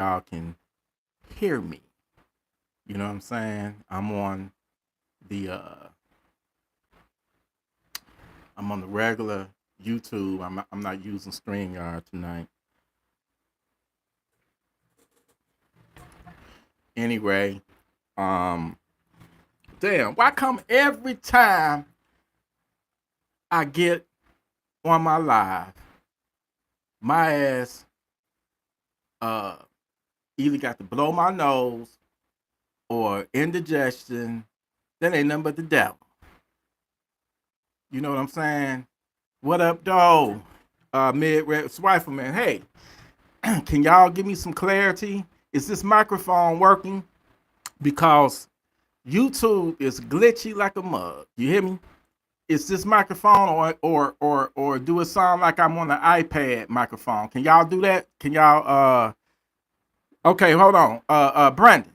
y'all can hear me. You know what I'm saying? The uh I'm on the regular YouTube. I'm not using StreamYard tonight. Anyway, um damn, why come every time I get on my live, my ass uh either got to blow my nose or indigestion. That ain't nothing but the devil. You know what I'm saying? What up, though? Mid Rifleman. Hey, can y'all give me some clarity? Is this microphone working? Because YouTube is glitchy like a mug. You hear me? Is this microphone or do it sound like I'm on an iPad microphone? Can y'all do that? Can y'all okay, hold on. Brandon.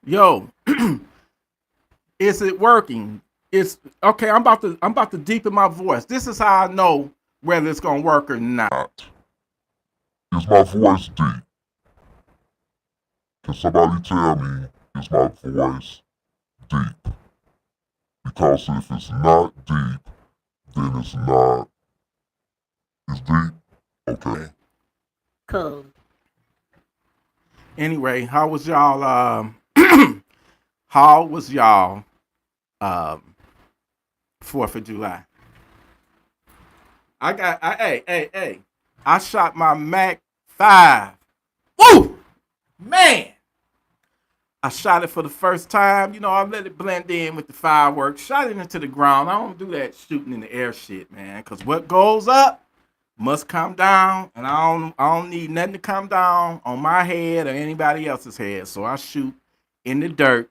Yo, is it working? It's okay, I'm about to deepen my voice. This is how I know whether it's gonna work or not. Is my voice deep? Can somebody tell me, is my voice deep? Because if it's not deep, then it's not. It's deep? Okay. Cool. Anyway, how was y'all how was y'all 4th of July? Hey. I shot my Mac 5. Woo! Man! I shot it for the first time. You know, I let it blend in with the fireworks. Shot it into the ground. I don't do that shooting in the air shit, man. Because what goes up must come down. And I don't need nothing to come down on my head or anybody else's head. So I shoot in the dirt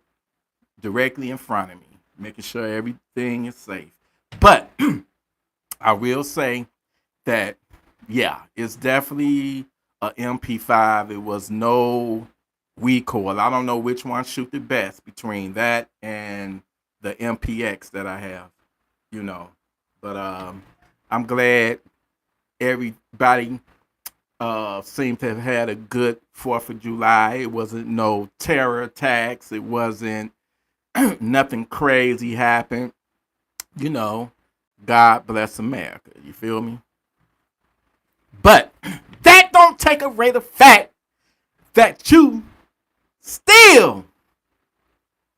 directly in front of me, making sure everything is safe. But I will say that, yeah, it's definitely a MP5. It was no recoil. I don't know which one shoot the best between that and the MPX that I have, you know. But I'm glad everybody seemed to have had a good 4th of July. It wasn't no terror attacks. It wasn't nothing crazy happened. You know, God bless America. You feel me? But that don't take away the fact that you still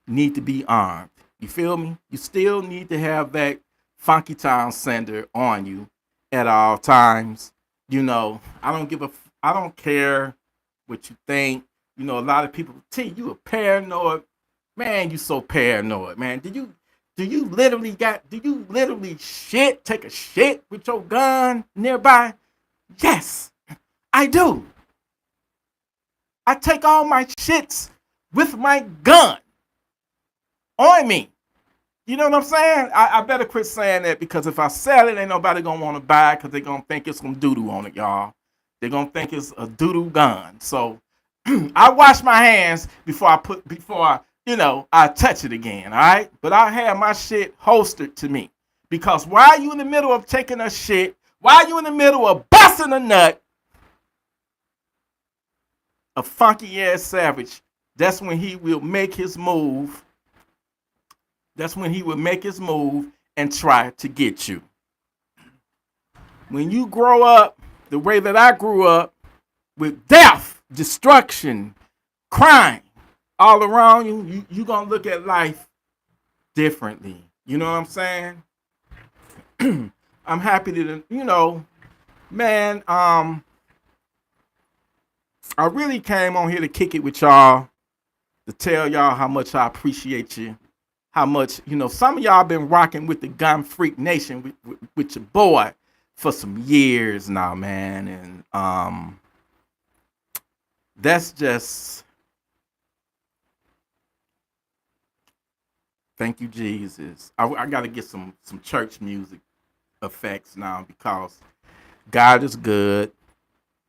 need to be armed. You feel me? You still need to have that Funky Town sender on you at all times. You know, I don't care what you think. You know, a lot of people, T, you a paranoid. Man, you so paranoid, man. Do you literally take a shit with your gun nearby? Yes, I do. I take all my shits with my gun on me. You know what I'm saying? I better quit saying that because if I sell it, ain't nobody gonna want to buy it because they gonna think it's some doo-doo on it, y'all. They gonna think it's a doo-doo gun. So I wash my hands before I touch it again, all right? But I have my shit holstered to me. Because while you in the middle of taking a shit, while you in the middle of busting a nut, a funky ass savage, that's when he will make his move. That's when he will make his move and try to get you. When you grow up the way that I grew up, with death, destruction, crime all around you, you gonna look at life differently. You know what I'm saying? I'm happy to, man, I really came on here to kick it with y'all, to tell y'all how much I appreciate you. How much, some of y'all been rocking with the Gun Freak Nation with your boy for some years now, man. And that's just, thank you, Jesus. I got to get some church music effects now because God is good.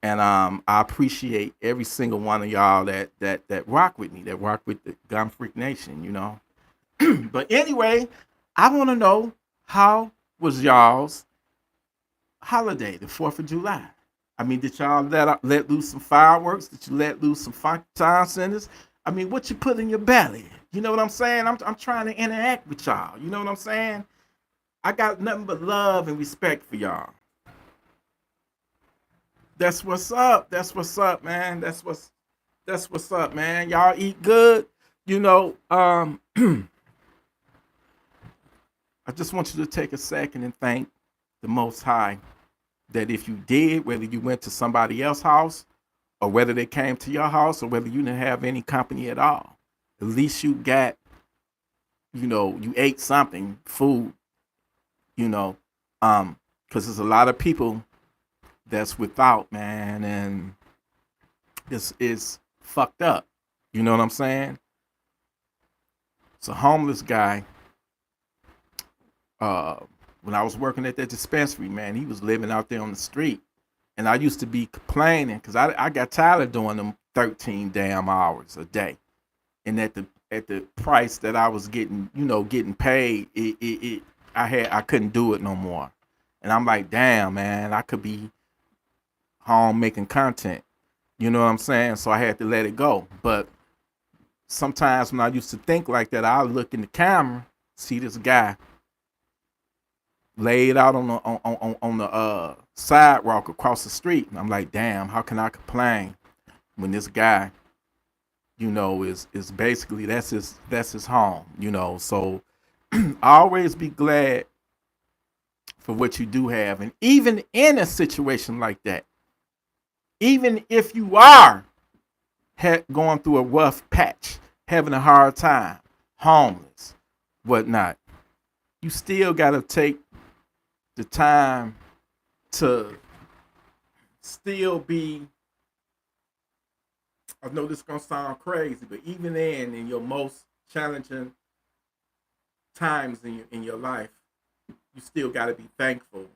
And I appreciate every single one of y'all that rock with me, that rock with the Gun Freak Nation, But anyway, I want to know, how was y'all's holiday, the 4th of July? I mean, did y'all let loose some fireworks? Did you let loose some funky time centers? I mean, what you put in your belly? You know what I'm saying? I'm trying to interact with y'all. You know what I'm saying? I got nothing but love and respect for y'all. That's what's up. That's what's up, man. That's what's up, man. Y'all eat good. You know, I just want you to take a second and thank the Most High that if you did, whether you went to somebody else's house or whether they came to your house or whether you didn't have any company at all, at least you got, you ate something, food, you know, because there's a lot of people that's without, man, and it's fucked up. You know what I'm saying? It's a homeless guy. Uh, when I was working at that dispensary, man, he was living out there on the street, and I used to be complaining because I got tired of doing them 13 damn hours a day, and at the price that I was getting, getting paid, I couldn't do it no more, and I'm like, damn, man, I could be home making content. You know what I'm saying? So I had to let it go. But sometimes when I used to think like that, I would look in the camera, see this guy laid out on the sidewalk across the street. And I'm like, damn, how can I complain when this guy, is basically that's his home, So always be glad for what you do have. And even in a situation like that, even if you are going through a rough patch, having a hard time, homeless, whatnot, you still got to take the time to still be. I know this is gonna sound crazy, but even in your most challenging times in your life, you still got to be thankful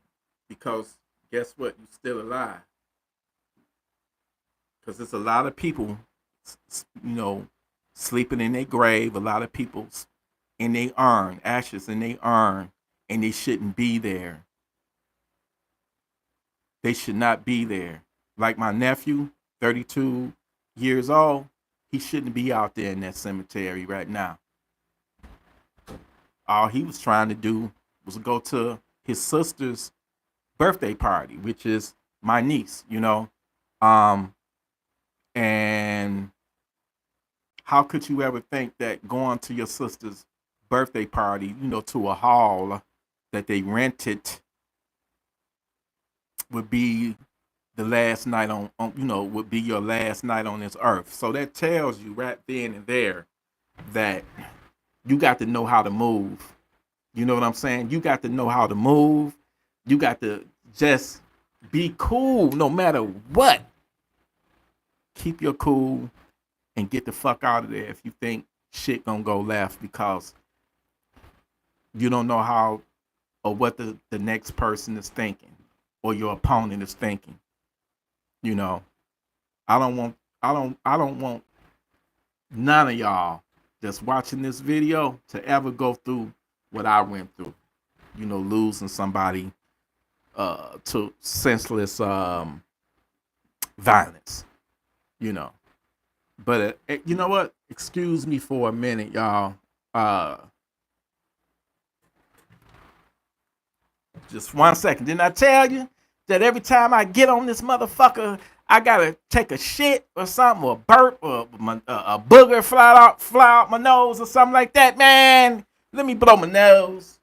because guess what? You're still alive. Because there's a lot of people, you know, sleeping in their grave. A lot of people in they urn, ashes in they urn, and they shouldn't be there. They should not be there. Like my nephew, 32 years old, he shouldn't be out there in that cemetery right now. All he was trying to do was go to his sister's birthday party, which is my niece. Um, and how could you ever think that going to your sister's birthday party, to a hall that they rented would be the last night would be your last night on this earth. So that tells you right then and there that you got to know how to move. You know what I'm saying? You got to know how to move. You got to just be cool no matter what. Keep your cool and get the fuck out of there if you think shit gonna go left because you don't know how or what the next person is thinking or your opponent is thinking. You know, I don't want none of y'all that's watching this video to ever go through what I went through. Losing somebody to senseless violence. You know. But you know what? Excuse me for a minute, y'all. Just 1 second. Didn't I tell you that every time I get on this motherfucker, I gotta take a shit or something, or a burp, or a booger fly out my nose or something like that, man? Let me blow my nose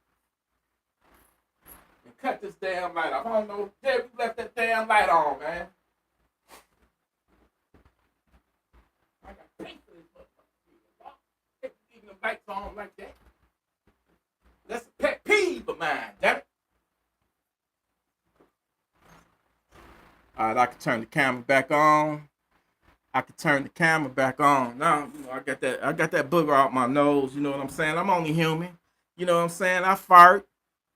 and cut this damn light off. I don't know. Jerry left that damn light on, man. I got pink for this motherfucker. Leaving the lights on like that. That's a pet peeve of mine, damn it. All right, I can turn the camera back on. Now, I got that booger out my nose, you know what I'm saying? I'm only human. You know what I'm saying? I fart,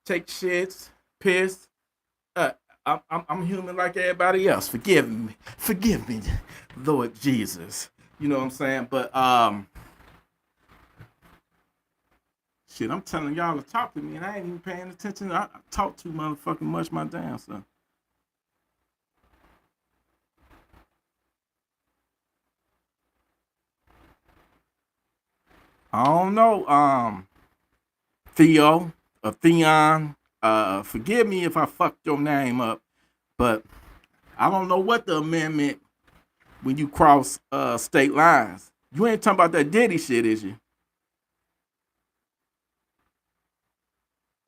take shits, piss. Uh, I'm human like everybody else. Forgive me, Lord Jesus. You know what I'm saying? But shit, I'm telling y'all to talk to me, and I ain't even paying attention. I talk too motherfucking much, my damn son. I don't know, Theo or Theon. Forgive me if I fucked your name up, but I don't know what the amendment when you cross state lines. You ain't talking about that Diddy shit, is you?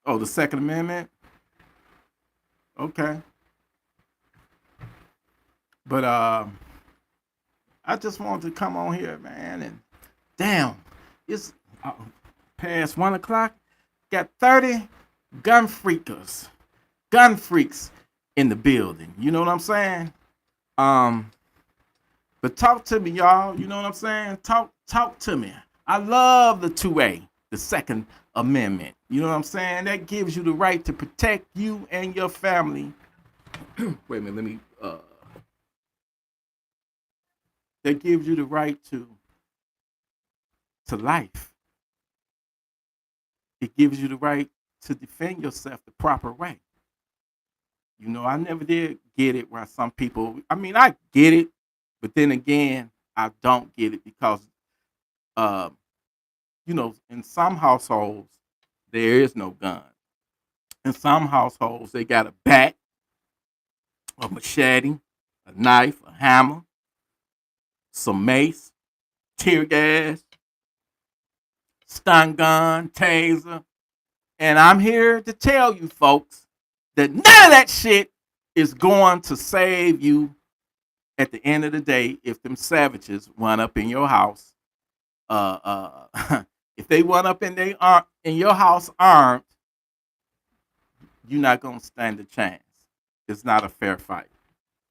Oh, the Second Amendment? Okay. But I just wanted to come on here, man, and damn, it's past 1 o'clock. Got 30 gun freaks in the building. You know what I'm saying? Um, but talk to me, y'all. You know what I'm saying? Talk to me. I love the 2A, the Second Amendment. You know what I'm saying? That gives you the right to protect you and your family. Wait a minute, let me that gives you the right to life. It gives you the right to defend yourself the proper way. You know, I never did get it where some people, I mean, I get it, but then again, I don't get it because, uh, you know, in some households, there is no gun. In some households, they got a bat, a machete, a knife, a hammer, some mace, tear gas, stun gun, taser. And I'm here to tell you folks that none of that shit is going to save you at the end of the day if them savages run up in your house. If they run up in your house armed, you're not gonna stand a chance. It's not a fair fight.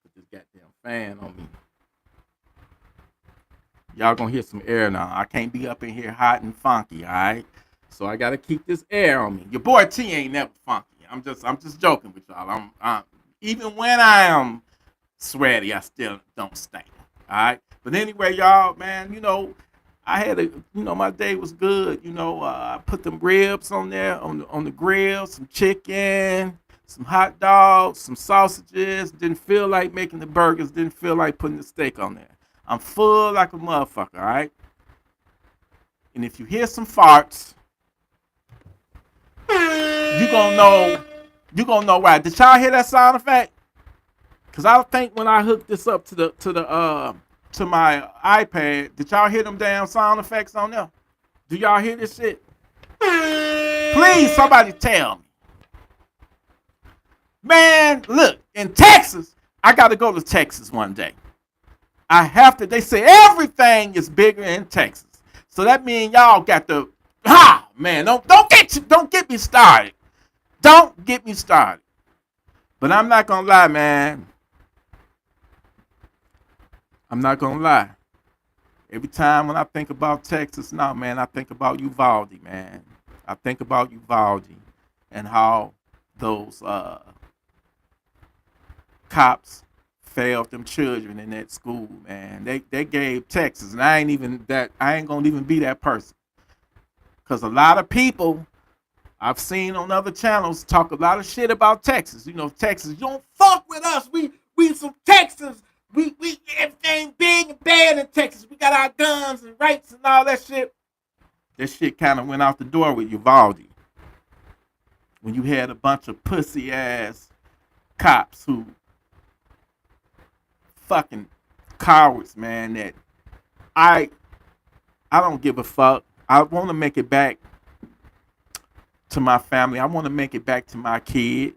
Put this goddamn fan on me. Y'all gonna hear some air now. I can't be up in here hot and funky, all right? So I gotta keep this air on me. Your boy T ain't never funky. I'm just joking with y'all. I'm even when I am sweaty, I still don't stink. All right. But anyway, y'all, man, you know, I had my day was good. You know, I put them ribs on there on the grill, some chicken, some hot dogs, some sausages. Didn't feel like making the burgers. Didn't feel like putting the steak on there. I'm full like a motherfucker. All right. And if you hear some farts, you gonna know. You gonna know why. Did y'all hear that sound effect? Cause I think when I hooked this up to my iPad, did y'all hear them damn sound effects on there? Do y'all hear this shit? Please, somebody tell me. Man, look, in Texas, I gotta go to Texas one day. I have to. They say everything is bigger in Texas, so that means y'all got to. Man, don't get me started. Don't get me started. But I'm not gonna lie, man. I'm not gonna lie. Every time when I think about Texas now, man, I think about Uvalde, man. I think about Uvalde and how those cops failed them children in that school, man. They gave Texas, and I ain't gonna even be that person. Cause a lot of people I've seen on other channels talk a lot of shit about Texas. You know, Texas, you don't fuck with us. We some Texans. We everything big and bad in Texas. We got our guns and rights and all that shit. That shit kind of went out the door with Uvalde. When you had a bunch of pussy ass cops who fucking cowards, man, that I don't give a fuck. I want to make it back to my family. I want to make it back to my kid.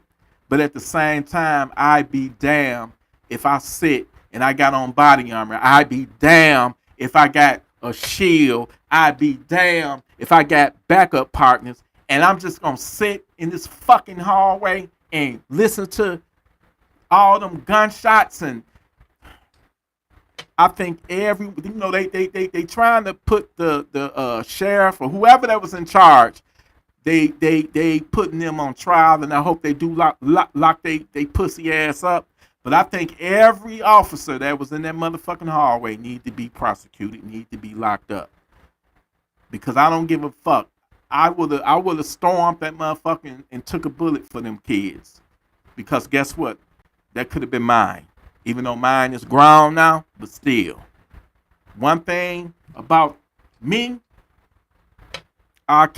But at the same time, I'd be damned if I sit and I got on body armor. I'd be damned if I got a shield. I'd be damned if I got backup partners. And I'm just going to sit in this fucking hallway and listen to all them gunshots. And I think they trying to put the sheriff or whoever that was in charge. They putting them on trial, and I hope they do lock they pussy ass up. But I think every officer that was in that motherfucking hallway need to be prosecuted, need to be locked up. Because I don't give a fuck. I would have stormed that motherfucker and took a bullet for them kids. Because guess what? That could have been mine. Even though mine is grown now, but still. One thing about me, I'll,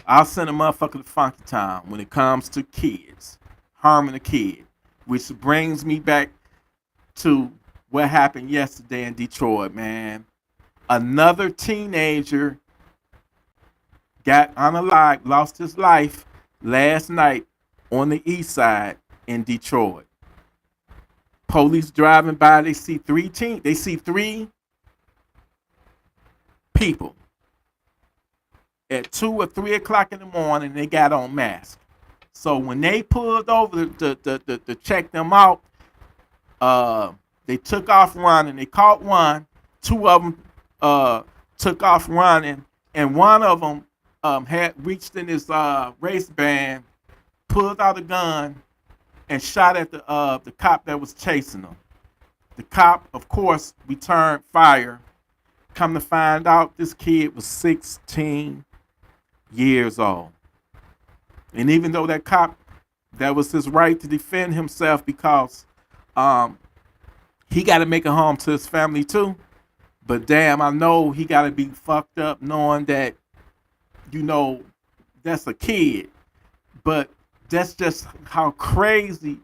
I'll send a motherfucker to Funky Town when it comes to kids, harming a kid, which brings me back to what happened yesterday in Detroit, man. Another teenager got unalived, lost his life last night on the east side in Detroit. Police driving by, they see three people at 2 or 3 o'clock in the morning. They got on masks. So when they pulled over to check them out, they took off running. They caught one. Two of them took off running, and one of them had reached in his waistband, pulled out a gun, and shot at the cop that was chasing him. The cop, of course, returned fire. Come to find out, this kid was 16 years old. And even though that cop, that was his right to defend himself because he got to make it home to his family too. But damn, I know he got to be fucked up knowing that, you know, that's a kid. But that's just how crazy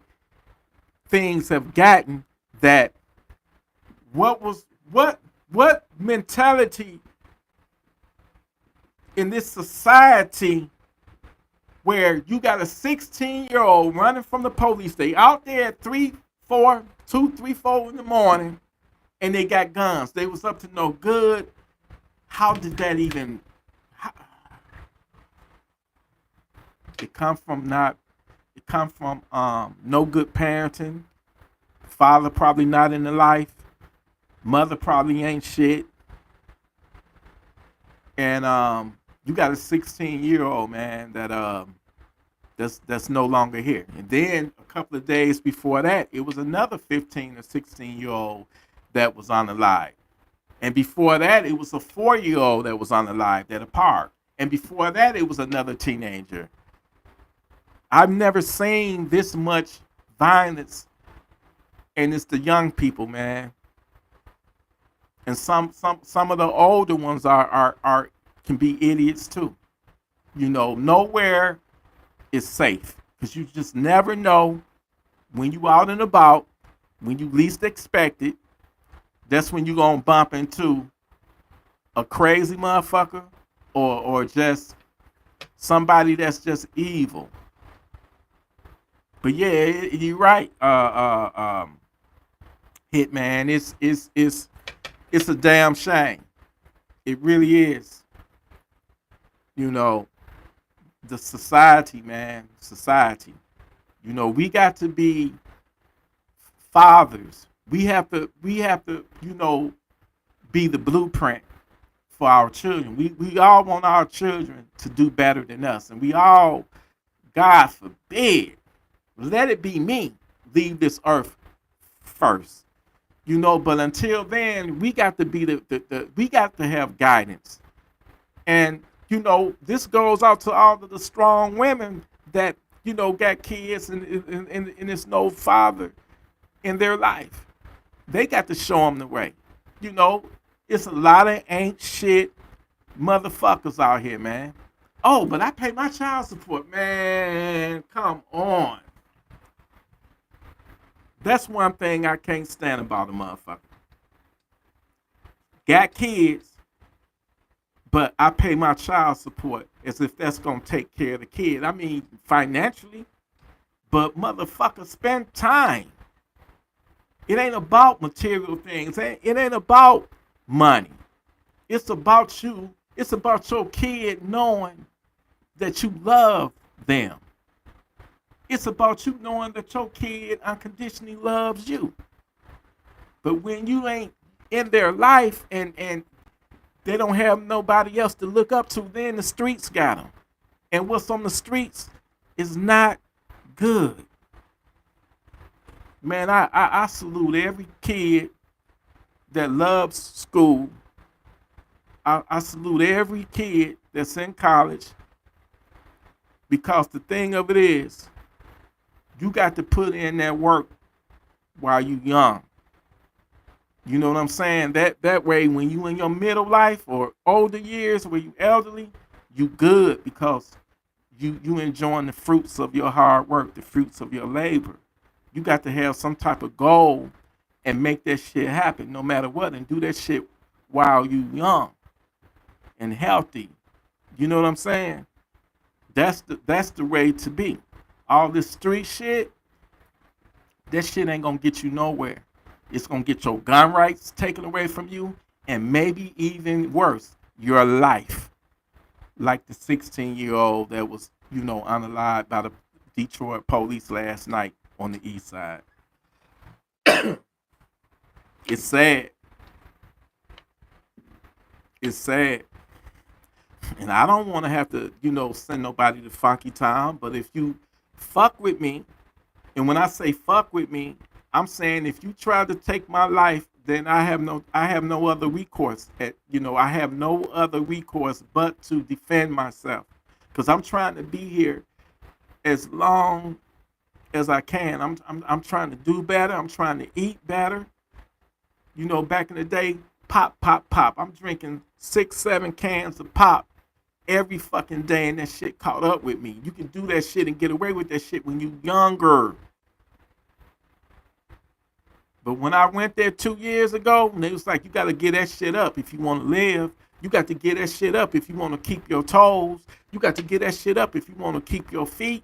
things have gotten, that what mentality in this society where you got a 16-year-old running from the police. They out there at 2, 3, 4 in the morning, and they got guns. They was up to no good. How did that even? It come from no good parenting. Father probably not in the life. Mother probably ain't shit. And you got a 16-year-old man that's no longer here. And then a couple of days before that, it was another 15 or 16-year-old that was unalive. And before that, it was a 4-year-old that was unalive at a park. And before that, it was another teenager. I've never seen this much violence, and it's the young people, man. And some of the older ones are can be idiots too. You know, nowhere is safe because you just never know when you out and about, when you least expect it. That's when you gonna bump into a crazy motherfucker or just somebody that's just evil. But yeah, you're right. Hitman, it's a damn shame. It really is. You know, the society, man, society. You know, we got to be fathers. We have to, you know, be the blueprint for our children. We all want our children to do better than us. And we all, God forbid, let it be me, leave this earth first. You know, but until then, we got to be we got to have guidance. And, you know, this goes out to all of the strong women that, you know, got kids and there's no father in their life. They got to show them the way. You know, it's a lot of ain't shit motherfuckers out here, man. Oh, but I pay my child support. Man, come on. That's one thing I can't stand about a motherfucker. Got kids, but I pay my child support as if that's going to take care of the kid. I mean, financially, but motherfucker, spend time. It ain't about material things. It ain't about money. It's about you. It's about your kid knowing that you love them. It's about you knowing that your kid unconditionally loves you. But when you ain't in their life and they don't have nobody else to look up to, then the streets got them. And what's on the streets is not good. Man, I salute every kid that loves school. I salute every kid that's in college, because the thing of it is, you got to put in that work while you young. You know what I'm saying? That way, when you in your middle life or older years, where you elderly, you good because you enjoying the fruits of your hard work, the fruits of your labor. You got to have some type of goal and make that shit happen, no matter what, and do that shit while you young and healthy. You know what I'm saying? That's the way to be. All this street shit, that shit ain't gonna get you nowhere. It's gonna get your gun rights taken away from you, and maybe even worse, your life. Like the 16-year-old that was, unalived by the Detroit police last night on the east side. It's sad. It's sad. And I don't want to have to, send nobody to Funky Town, but if you fuck with me, and when I say fuck with me, I'm saying if you try to take my life, then I have no other recourse. I have no other recourse but to defend myself, because I'm trying to be here as long as I can. I'm trying to do better. I'm trying to eat better. Back in the day, pop, pop, pop. I'm drinking 6, 7 cans of pop every fucking day, and that shit caught up with me. You can do that shit and get away with that shit when you younger. But when I went there 2 years ago, and they was like, you got to get that shit up if you want to live. You got to get that shit up if you want to keep your toes. You got to get that shit up if you want to keep your feet.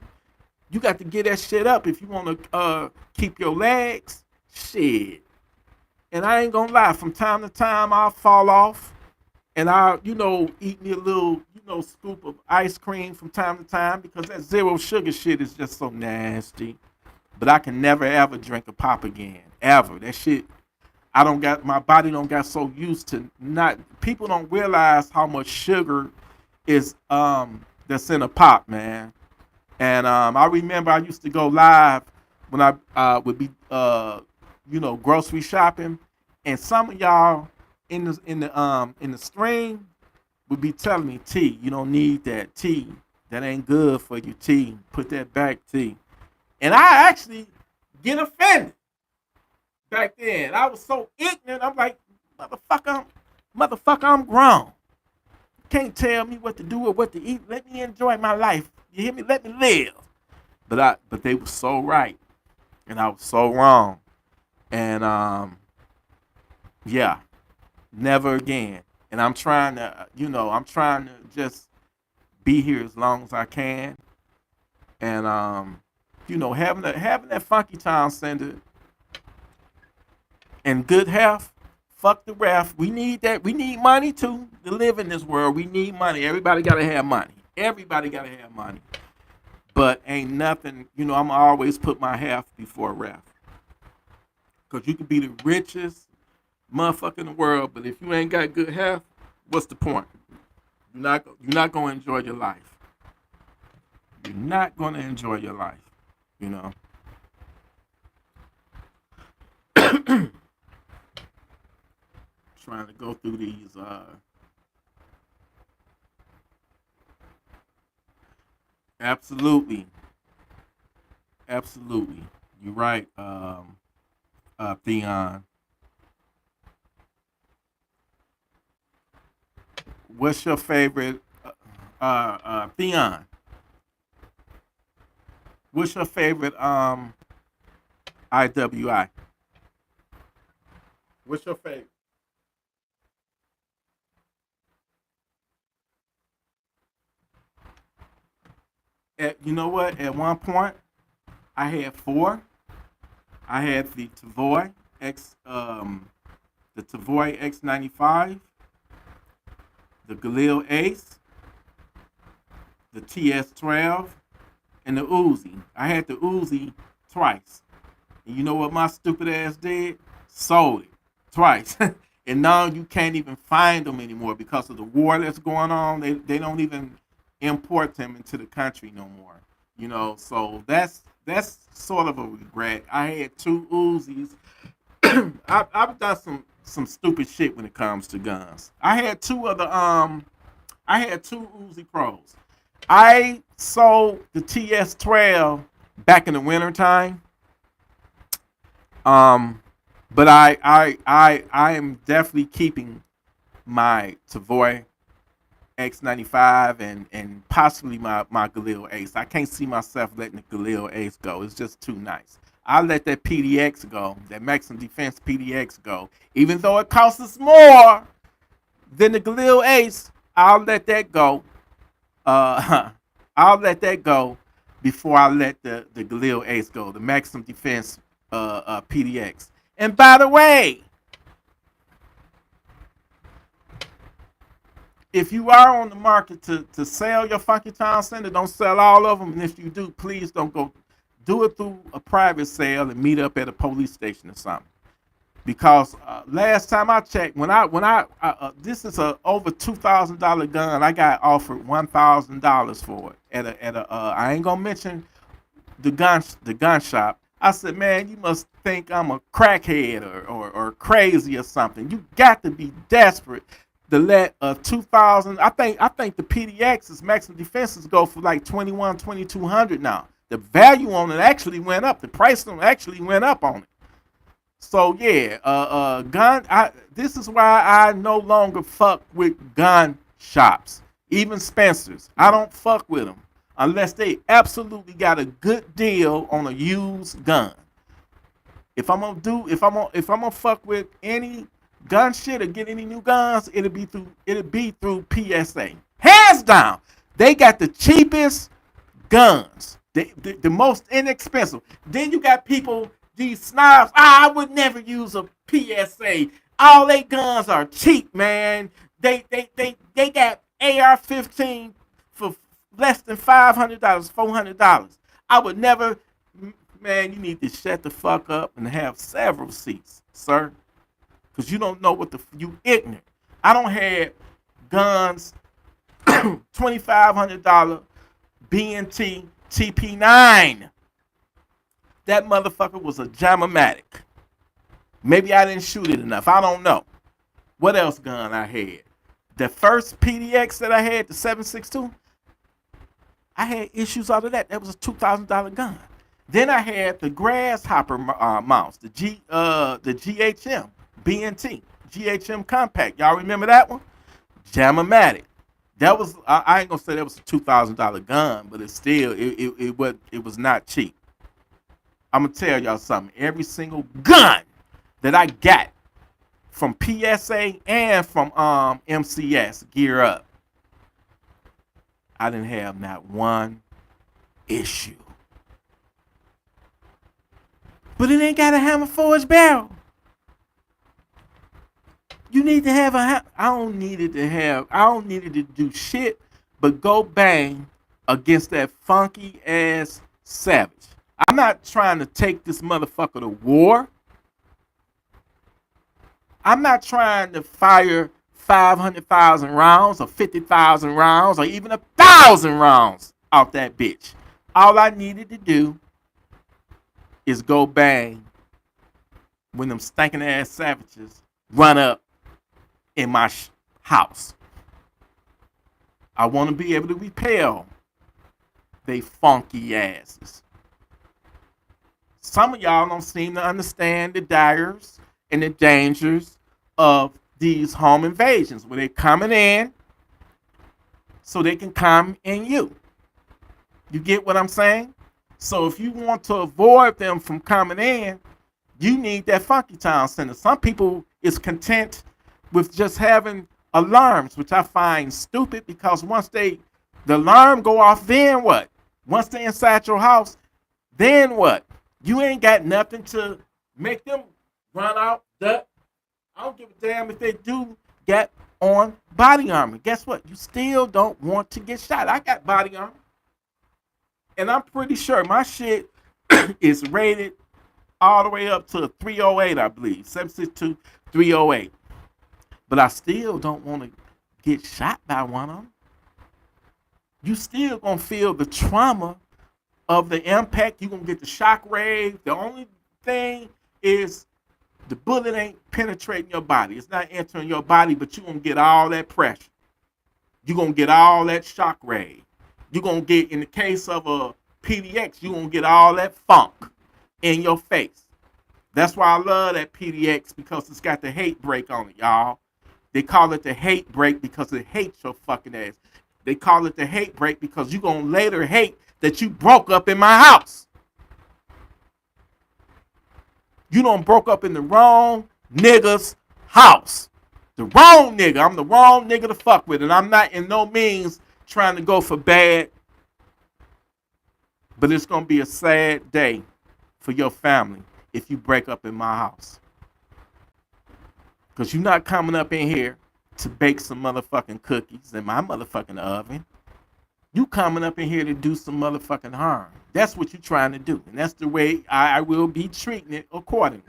You got to get that shit up if you want to keep your legs. Shit. And I ain't gonna lie, from time to time I'll fall off and I'll, eat me a little, scoop of ice cream from time to time, because that zero sugar shit is just so nasty. But I can never ever drink a pop again. Ever. That shit, my body don't got so used to not, people don't realize how much sugar is that's in a pop, man. And I remember I used to go live when I would be grocery shopping, and some of y'all in the stream would be telling me, T, you don't need that. T, that ain't good for you. T, put that back. T. And I actually get offended back then. I was so ignorant. I'm like, motherfucker, I'm grown. Can't tell me what to do or what to eat. Let me enjoy my life. You hear me? Let me live. But they were so right, and I was so wrong. And yeah, never again. And I'm trying to, just be here as long as I can. And having that Funky Town Center in good health. Fuck the ref. We need that. We need money too to live in this world. We need money. Everybody gotta have money. Everybody gotta have money. But ain't nothing, I'm always put my health before ref. Cause you can be the richest motherfucker in the world, but if you ain't got good health, what's the point? You're not gonna enjoy your life. You're not gonna enjoy your life. You know. Trying to go through these. Absolutely, absolutely. You're right, Theon. What's your favorite, Theon? What's your favorite IWI? What's your favorite? You know what? At one point, I had four. I had the Tavoy X95, the Galil Ace, the TS12, and the Uzi. I had the Uzi twice. And you know what my stupid ass did? Sold it twice. And now you can't even find them anymore because of the war that's going on. They don't even import them into the country no more. So that's sort of a regret. I had two Uzis. I've done some stupid shit when it comes to guns. I had two Uzi Pros. I sold the TS12 back in the wintertime. Um But I am definitely keeping my Savoy X95 and possibly my Galil Ace. I can't see myself letting the Galil Ace go. It's just too nice. I'll let that PDX go, that Maximum Defense PDX go. Even though it costs us more than the Galil Ace, I'll let that go. I'll let that go before I let the Galil Ace go, the Maximum Defense PDX. And by the way, if you are on the market to sell your Funky Town Center, don't sell all of them. And if you do, please don't go do it through a private sale and meet up at a police station or something. Because last time I checked, this is a over $2,000 gun. I got offered $1,000 for it at a I ain't gonna mention the gun shop. I said, man, you must think I'm a crackhead or crazy or something. You got to be desperate to let a 2000. I think the PDX's maximum defenses go for like 2200 now. The value on it actually went up. The price on it actually went up on it. So yeah, this is why I no longer fuck with gun shops, even Spencer's. I don't fuck with them unless they absolutely got a good deal on a used gun. If I'm gonna fuck with any gun shit or get any new guns, it'll be through PSA. Hands down, they got the cheapest guns, the most inexpensive. Then you got people, these snobs. I would never use a PSA. All they guns are cheap, man. They got AR-15 for less than $500, $400. I would never. Man, you need to shut the fuck up and have several seats, sir, because you don't know what you ignorant. I don't have guns, $2,500 BNT TP9. That motherfucker was a Jammatic. Maybe I didn't shoot it enough. I don't know. What else gun I had? The first PDX that I had, the 7.62, I had issues out of that. That was a $2,000 gun. Then I had the Grasshopper mounts, the GHM BNT, GHM Compact. Y'all remember that one? Jammatic. That was, I ain't gonna say that was a $2,000 gun, but it was not cheap. I'm gonna tell y'all something. Every single gun that I got from PSA and from MCS Gear Up, I didn't have not one issue. But it ain't got a hammer forged barrel. You need to have I don't need it to do shit but go bang against that funky ass Savage. I'm not trying to take this motherfucker to war. I'm not trying to fire 500,000 rounds or 50,000 rounds or even 1,000 rounds out that bitch. All I needed to do is go bang when them stinking ass savages run up in my house. I want to be able to repel they funky asses. Some of y'all don't seem to understand the dangers and the dangers of these home invasions where they're coming in so they can come in you. You get what I'm saying? So if you want to avoid them from coming in, you need that Funky Town Center. Some people is content with just having alarms, which I find stupid because once the alarm go off, then what? Once they inside your house, then what? You ain't got nothing to make them run out. I don't give a damn if they do get on body armor. Guess what? You still don't want to get shot. I got body armor. And I'm pretty sure my shit is rated all the way up to a 308, I believe. 7.62, 308. But I still don't want to get shot by one of them. You still gonna feel the trauma of the impact. You gonna get the shock wave. The only thing is the bullet ain't penetrating your body. It's not entering your body, but you gonna get all that pressure. You gonna get all that shock wave. You're going to get, in the case of a PDX, you're going to get all that funk in your face. That's why I love that PDX, because it's got the hate break on it, y'all. They call it the hate break because it hates your fucking ass. They call it the hate break because you gonna later hate that you broke up in my house. You done broke up in the wrong nigga's house. The wrong nigga. I'm the wrong nigga to fuck with. And I'm not in no means trying to go for bad. But it's going to be a sad day for your family if you break up in my house. Because you're not coming up in here to bake some motherfucking cookies in my motherfucking oven. You coming up in here to do some motherfucking harm. That's what you're trying to do. And that's the way I will be treating it accordingly.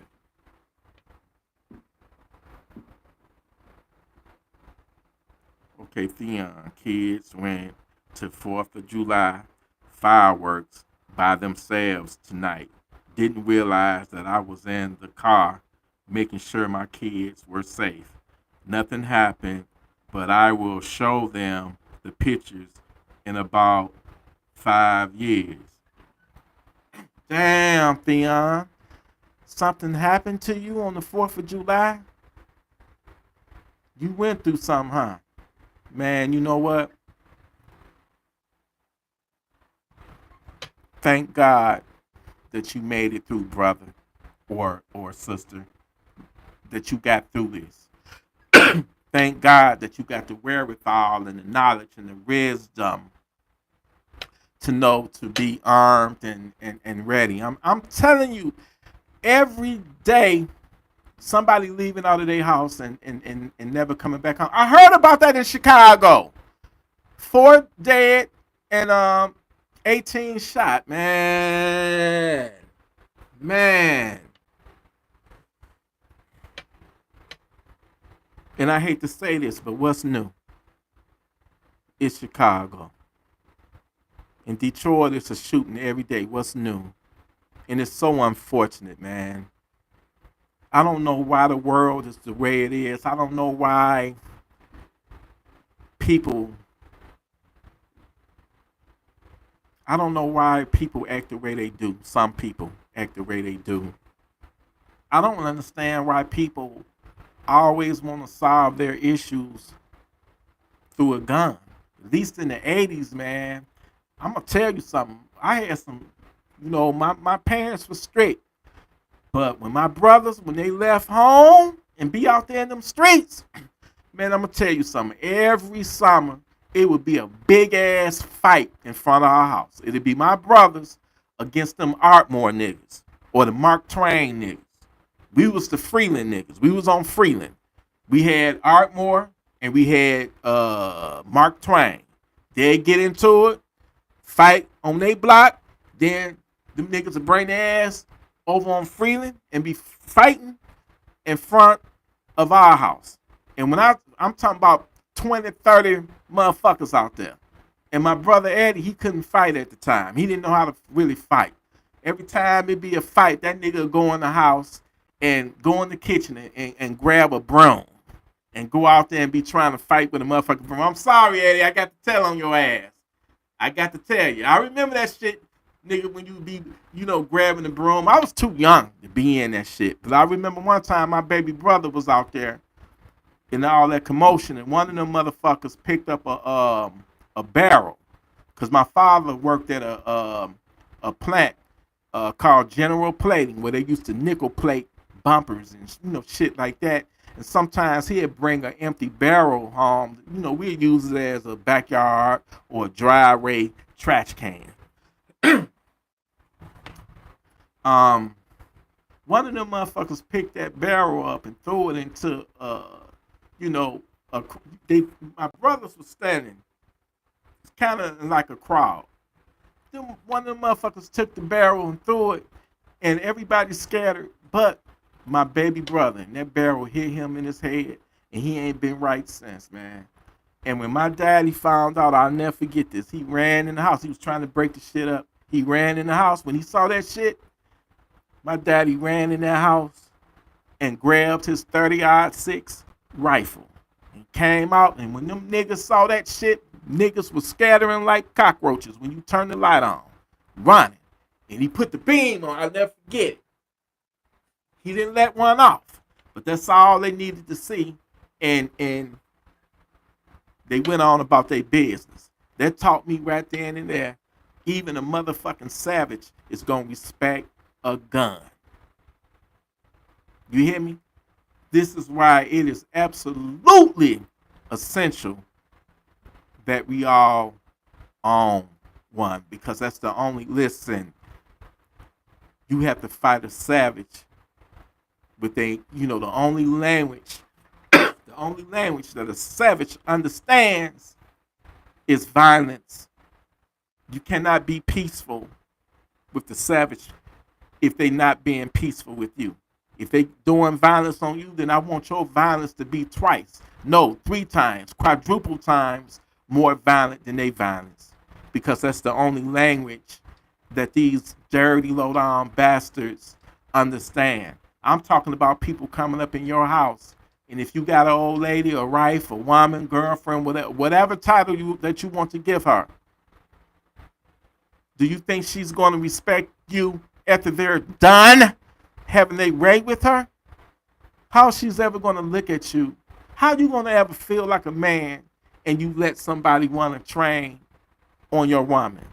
Okay, Theon, kids went to 4th of July fireworks by themselves tonight. Didn't realize that I was in the car making sure my kids were safe. Nothing happened, but I will show them the pictures in about 5 years. Damn, Theon. Something happened to you on the 4th of July? You went through something, huh? Man, you know what? Thank God that you made it through, brother or sister, that you got through this. Thank God that you got the wherewithal and the knowledge and the wisdom to know to be armed and ready. I'm telling you, every day somebody leaving out of their house and never coming back home. I heard about that in Chicago. 4 dead and 18 shot. Man. And I hate to say this, but what's new? It's Chicago. In Detroit, it's a shooting every day. What's new? And it's so unfortunate, man. I don't know why the world is the way it is. I don't know why people act the way they do. Some people act the way they do. I don't understand why people always want to solve their issues through a gun. At least in the 80s, man. I'm going to tell you something. I had some, my parents were strict. But when my brothers, when they left home and be out there in them streets, man, I'm going to tell you something. Every summer, it would be a big-ass fight in front of our house. It'd be my brothers against them Artmore niggas or the Mark Twain niggas. We was the Freeland niggas. We was on Freeland. We had Artmore and we had Mark Twain. They'd get into it, fight on their block, then them niggas would bring their ass over on Freeland and be fighting in front of our house. And when I'm talking about 20, 30 motherfuckers out there. And my brother Eddie, he couldn't fight at the time. He didn't know how to really fight. Every time it be a fight, that nigga would go in the house and go in the kitchen and grab a broom and go out there and be trying to fight with a motherfucking broom. I'm sorry, Eddie, I got to tell on your ass. I got to tell you. I remember that shit, nigga, when you be, grabbing the broom. I was too young to be in that shit. But I remember one time my baby brother was out there in all that commotion, and one of them motherfuckers picked up a barrel. Because my father worked at a plant called General Plating, where they used to nickel plate bumpers and shit like that. And sometimes he'd bring an empty barrel home. We'd use it as a backyard or a driveway trash can. One of them motherfuckers picked that barrel up and threw it into, my brothers were standing. It's kind of like a crowd. One of them motherfuckers took the barrel and threw it, and everybody scattered but my baby brother. And that barrel hit him in his head, and he ain't been right since, man. And when my daddy found out, I'll never forget this. He ran in the house. He was trying to break the shit up. He ran in the house. When he saw that shit, my daddy ran in that house and grabbed his 30-06 rifle. He came out, and when them niggas saw that shit, niggas was scattering like cockroaches when you turn the light on, running. And he put the beam on. I'll never forget it. He didn't let one off, but that's all they needed to see, and they went on about their business. That taught me right then and there, even a motherfucking savage is gonna respect a gun. You hear me? This is why it is absolutely essential that we all own one, because that's the only, listen, you have to fight a savage with the only language, the only language that a savage understands is violence. You cannot be peaceful with the savage if they not being peaceful with you. If they doing violence on you, then I want your violence to be twice. No, 3 times, quadruple times more violent than they violence. Because that's the only language that these dirty, low-down bastards understand. I'm talking about people coming up in your house, and if you got an old lady, a wife, a woman, girlfriend, whatever title that you want to give her, do you think she's going to respect you after they're done having their way with her? How she's ever going to look at you? How you going to ever feel like a man and you let somebody want to train on your woman?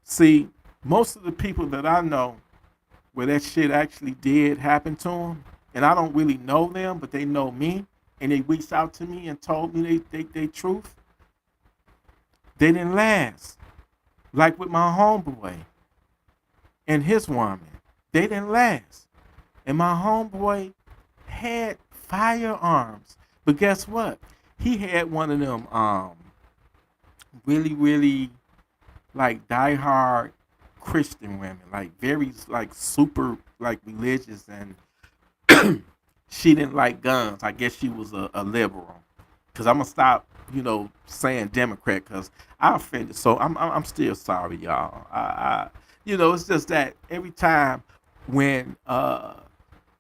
See, most of the people that I know where that shit actually did happen to them, and I don't really know them, but they know me, and they reached out to me and told me they truth, they didn't last. Like with my homeboy and his woman, they didn't last. And my homeboy had firearms, but guess what? He had one of them really, really like diehard Christian women, like very like super like religious, and she didn't like guns. I guess she was a liberal. Cause I'm gonna stop, saying Democrat, cause I offended. So I'm still sorry, y'all. It's just that every time when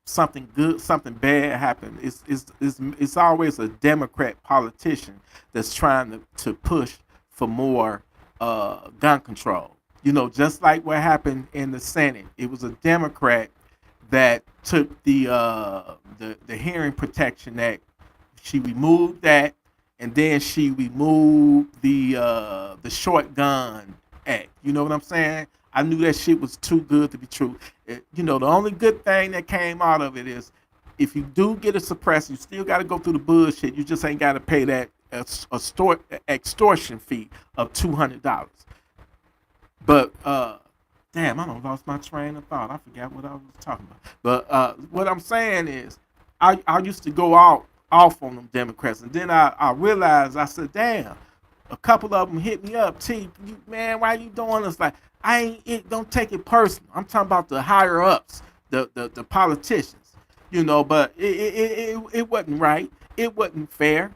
something good, something bad happened, it's always a Democrat politician that's trying to push for more gun control. Just like what happened in the Senate, it was a Democrat that took the Hearing Protection Act. She removed that, and then she removed the Short Gun Act. You know what I'm saying? I knew that shit was too good to be true. The only good thing that came out of it is if you do get a suppressor, you still got to go through the bullshit. You just ain't got to pay that extortion fee of $200. But damn, I done lost my train of thought. I forgot what I was talking about. But what I'm saying is, I used to go off on them Democrats, and then I realized, I said, damn, a couple of them hit me up. Man, why you doing this? Like, don't take it personal. I'm talking about the higher ups, the politicians, but it wasn't right. It wasn't fair,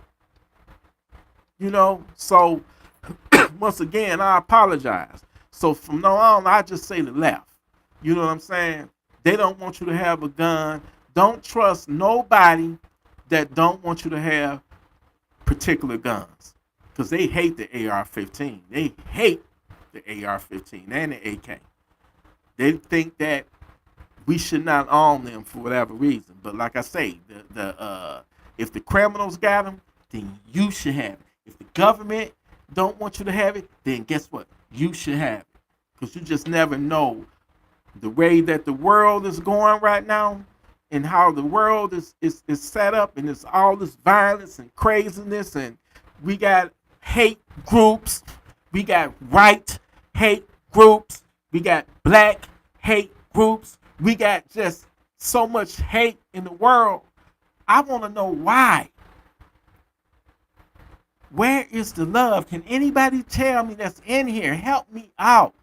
so once again, I apologize. So from now on, I just say the left. You know what I'm saying? They don't want you to have a gun. Don't trust nobody that don't want you to have particular guns, because they hate the AR-15. They hate the AR-15 and the AK. They think that we should not own them for whatever reason. But like I say, if the criminals got them, then you should have it. If the government don't want you to have it, then guess what? You should have it. Because you just never know the way that the world is going right now, and how the world is set up, and it's all this violence and craziness, and we got hate groups, we got white hate groups, we got black hate groups, we got just so much hate in the world. I want to know why. Where is the love? Can anybody tell me that's in here? Help me out.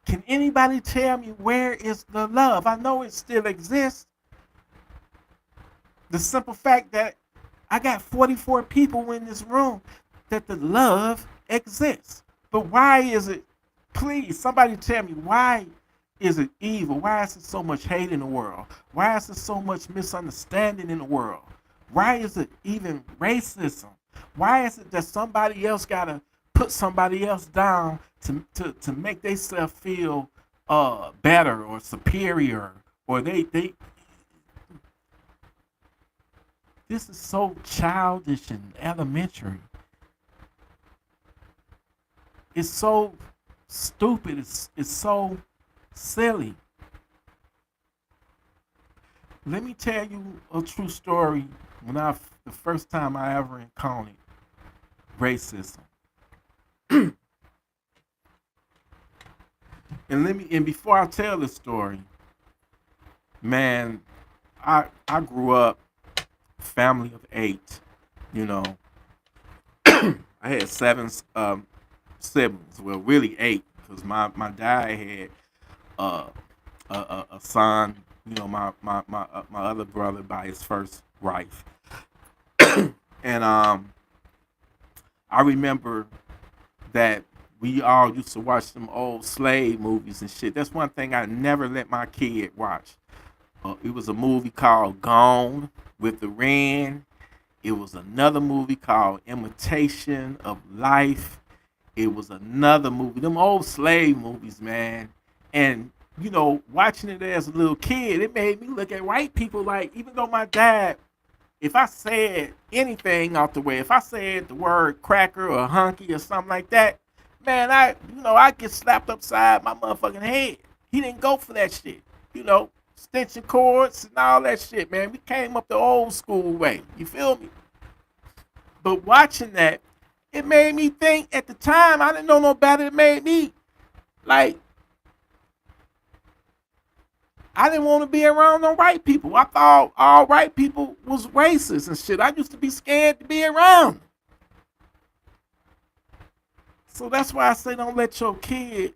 Can anybody tell me where is the love? I know it still exists. The simple fact that I got 44 people in this room, that the love exists. But why is it, please, somebody tell me, why is it evil? Why is there so much hate in the world? Why is there so much misunderstanding in the world? Why is it even racism? Why is it that somebody else gotta put somebody else down to make themselves feel better or superior, or they this is so childish and elementary. It's so stupid. It's so silly. Let me tell you a true story. When the first time I ever encountered racism, and before I tell this story, man, I grew up family of 8. You know, I had 7 siblings. Well, really 8, because my dad had uh, a son. You know, my other brother by his first wife, and I remember that we all used to watch some old slave movies and shit. That's one thing I never let my kid watch. It was a movie called Gone with the Ren. It was another movie called Imitation of Life. It was another movie. Them old slave movies, man. And, you know, watching it as a little kid, it made me look at white people like, even though my dad, if I said anything out the way, if I said the word cracker or hunky or something like that, man, I get slapped upside my motherfucking head. He didn't go for that shit. You know, extension cords and all that shit, man. We came up the old school way. You feel me? But watching that, it made me think at the time, I didn't know no better. It made me like, I didn't want to be around no white people. I thought all white people was racist and shit. I used to be scared to be around them. So that's why I say don't let your kid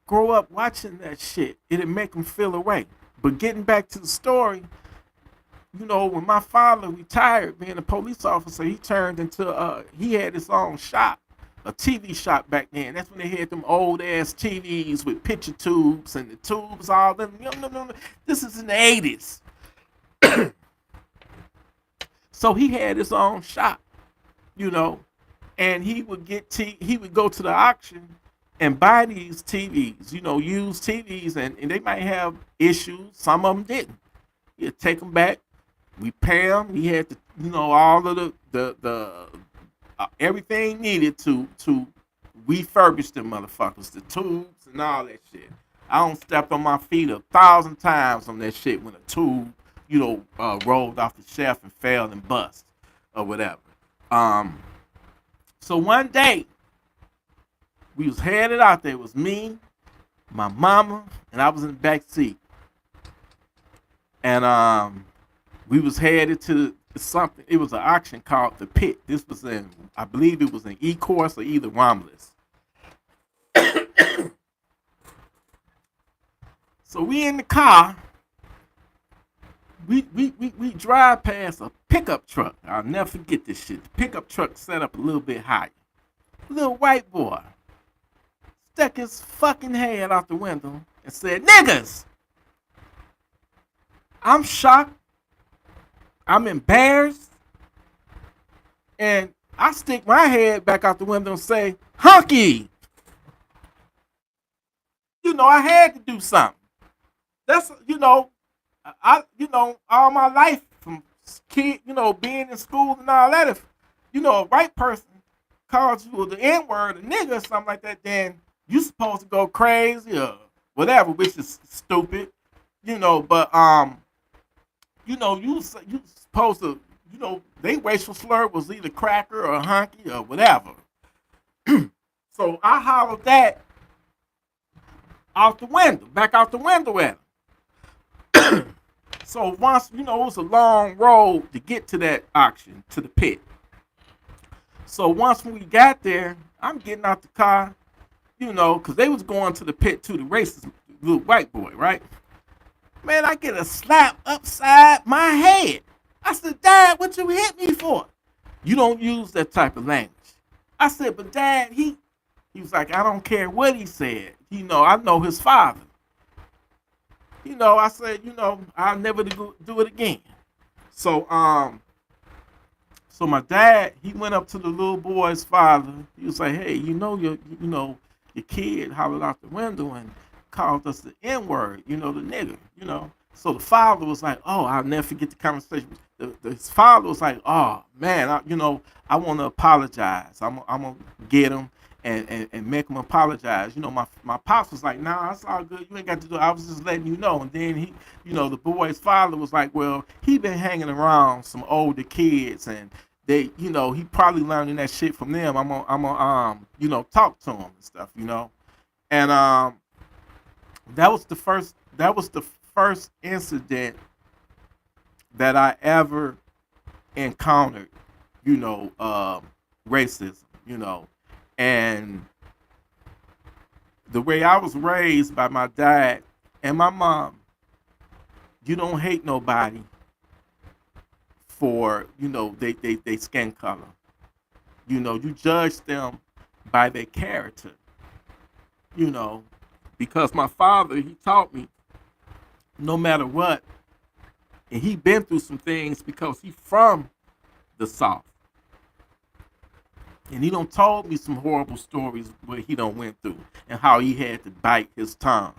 grow up watching that shit. It'll make them feel away. But getting back to the story, you know, when my father retired being a police officer, he turned into, he had his own shop, a TV shop back then. That's when they had them old ass TVs with picture tubes and the tubes, all them. No. This is in the 80s. So he had his own shop, you know, and he would go to the auction and buy these TVs, you know, used TVs, and they might have issues. Some of them didn't. He'd take them back. We pay him. He had to, you know, all of the everything needed to refurbish them motherfuckers, the tubes and all that shit. I don't step on my feet 1,000 times on that shit when a tube, you know, rolled off the shelf and fell and bust or whatever. So one day we was headed out there. It was me, my mama, and I was in the back seat. And we was headed to something. It was an auction called the Pit. This was in, I believe it was in E-Course or either Romulus. So we in the car. We drive past a pickup truck. I'll never forget this shit. The pickup truck set up a little bit higher. Little white boy stuck his fucking head out the window and said, "Niggas!" I'm shocked. I'm embarrassed. And I stick my head back out the window and say, "Hunky!" You know, I had to do something. That's, you know, all my life from kid, you know, being in school and all that, if, you know, a white person calls you the N-word, a nigga or something like that, then you supposed to go crazy or whatever, which is stupid, you know, but, you know, you supposed to, you know, they racial slur was either cracker or hunky or whatever. So I hollered that out the window, back out the window at him. So once, you know, it was a long road to get to that auction, to the pit. So once we got there, I'm getting out the car, you know, because they was going to the pit to the racist little white boy, right? Man, I get a slap upside my head. I said, "Dad, what you hit me for?" "You don't use that type of language." I said, "But Dad, he was like, I don't care what he said. You know, I know his father." You know, I said, you know, I'll never do it again. So, so my dad, he went up to the little boy's father. He was like, "Hey, you know, your kid hollered out the window and called us the N-word, the nigger. So the father was like, oh, I'll never forget the conversation. His father was like, oh, man, I want to apologize. I'm going to get him and make him apologize. My pops was like, nah, it's all good. You ain't got to do it. I was just letting you know. And then the boy's father was like, well, he been hanging around some older kids and they, he probably learning that shit from them. I'm gonna talk to him and stuff, And that was the first incident that I ever encountered, racism, and the way I was raised by my dad and my mom, you don't hate nobody for, they skin color. You judge them by their character, because my father, he taught me no matter what, and he been through some things because he from the South. And he done told me some horrible stories where he done went through and how he had to bite his tongue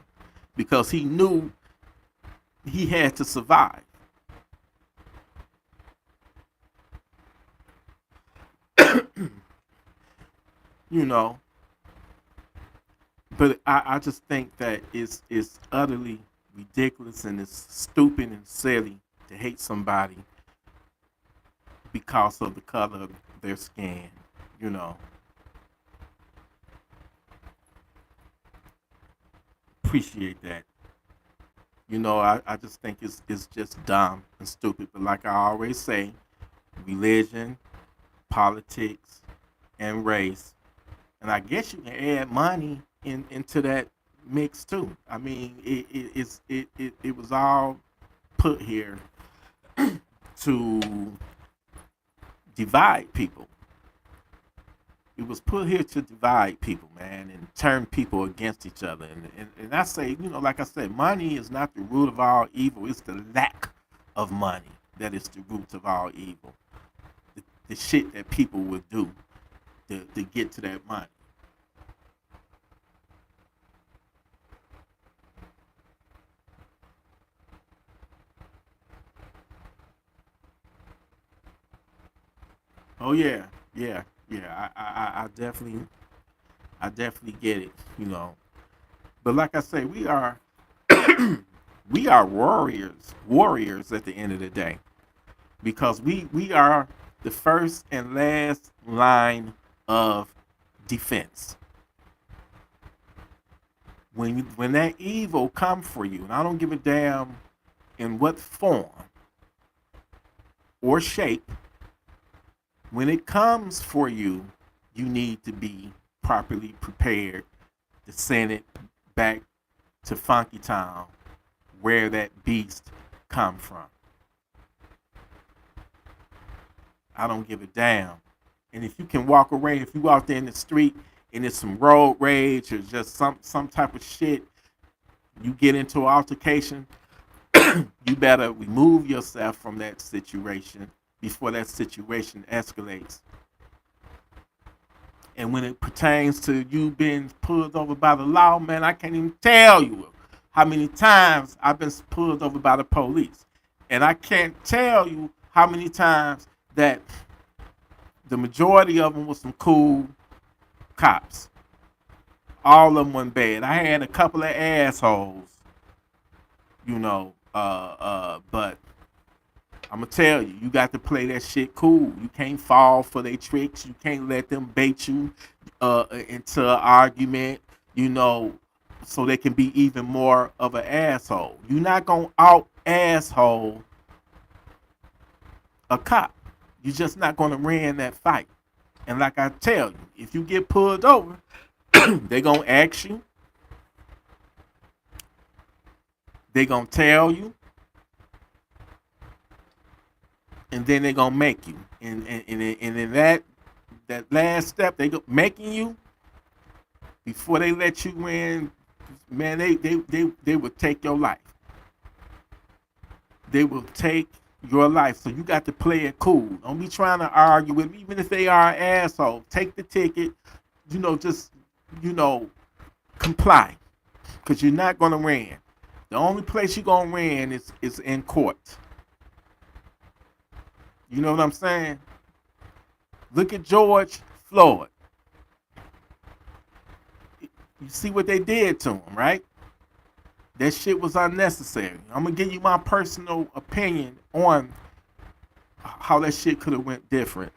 because he knew he had to survive. But I just think that it's utterly ridiculous and it's stupid and silly to hate somebody because of the color of their skin, Appreciate that. I just think it's just dumb and stupid. But like I always say, religion, politics, and race. And I guess you can add money into that mix too. I mean, it was all put here to divide people. It was put here to divide people, man, and turn people against each other. And I say, like I said, money is not the root of all evil. It's the lack of money that is the root of all evil. The shit that people would do to get to that money. Oh yeah, yeah, yeah. I definitely get it. But like I say, we are we are warriors at the end of the day because we are the first and last line of defense. When that evil come for you, and I don't give a damn in what form or shape, when it comes for you, you need to be properly prepared to send it back to Funky Town, where that beast come from. I don't give a damn. And if you can walk away, if you out there in the street and it's some road rage or just some type of shit, you get into an altercation, you better remove yourself from that situation before that situation escalates. And when it pertains to you being pulled over by the law, man, I can't even tell you how many times I've been pulled over by the police. And I can't tell you how many times that the majority of them was some cool cops. All of them weren't bad. I had a couple of assholes, but I'm gonna tell you, you got to play that shit cool. You can't fall for their tricks. You can't let them bait you into an argument, so they can be even more of an asshole. You're not gonna out asshole a cop. You're just not gonna win that fight. And like I tell you, if you get pulled over, they gonna ask you. They gonna tell you. And then they gonna make you. And in that last step, they go making you before they let you in, man, they will take your life. They will take your life. So you got to play it cool. Don't be trying to argue with them, even if they are an asshole. Take the ticket, just comply. Because you're not going to win. The only place you're going to win is in court. You know what I'm saying? Look at George Floyd. You see what they did to him, right? That shit was unnecessary. I'm going to give you my personal opinion on how that shit could have went different.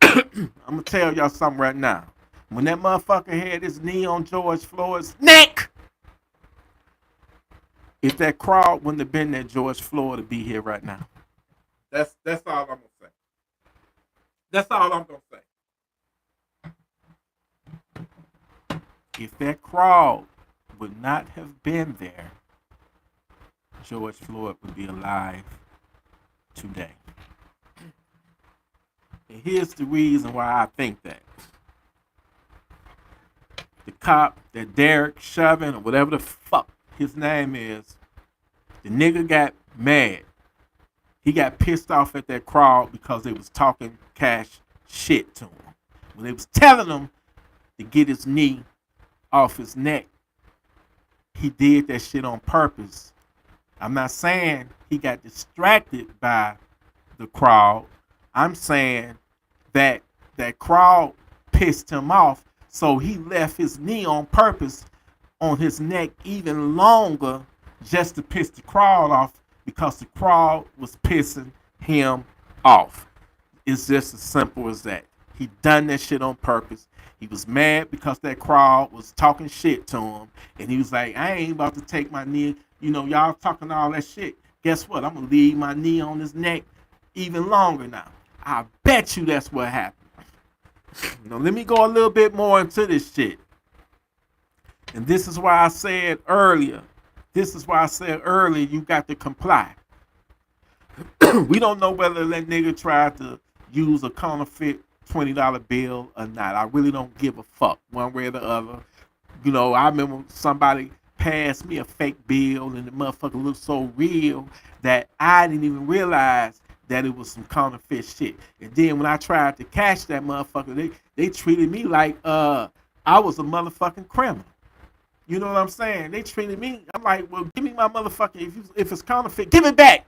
I'm going to tell y'all something right now. When that motherfucker had his knee on George Floyd's neck, if that crowd wouldn't have been there, George Floyd would be here right now. That's all I'm going to say. That's all I'm going to say. If that crowd would not have been there, George Floyd would be alive today. And here's the reason why I think that. The cop, that Derek Chauvin, or whatever the fuck his name is, the nigga got mad. He got pissed off at that crowd because they was talking cash shit to him. When they was telling him to get his knee off his neck, he did that shit on purpose. I'm not saying he got distracted by the crowd. I'm saying that that crowd pissed him off, so he left his knee on purpose on his neck even longer just to piss the crowd off because the crowd was pissing him off. It's just as simple as that. He done that shit on purpose. He was mad because that crowd was talking shit to him. And he was like, I ain't about to take my knee. You know, y'all talking all that shit. Guess what? I'm going to leave my knee on his neck even longer now. I bet you that's what happened. Now, let me go a little bit more into this shit. And this is why I said earlier, you got to comply. We don't know whether that nigga tried to use a counterfeit $20 bill or not. I really don't give a fuck one way or the other. You know, I remember somebody passed me a fake bill and the motherfucker looked so real that I didn't even realize that it was some counterfeit shit. And then when I tried to cash that motherfucker, they treated me like I was a motherfucking criminal. You know what I'm saying? They treated me, I'm like, well, give me my motherfucking, if it's counterfeit, give it back.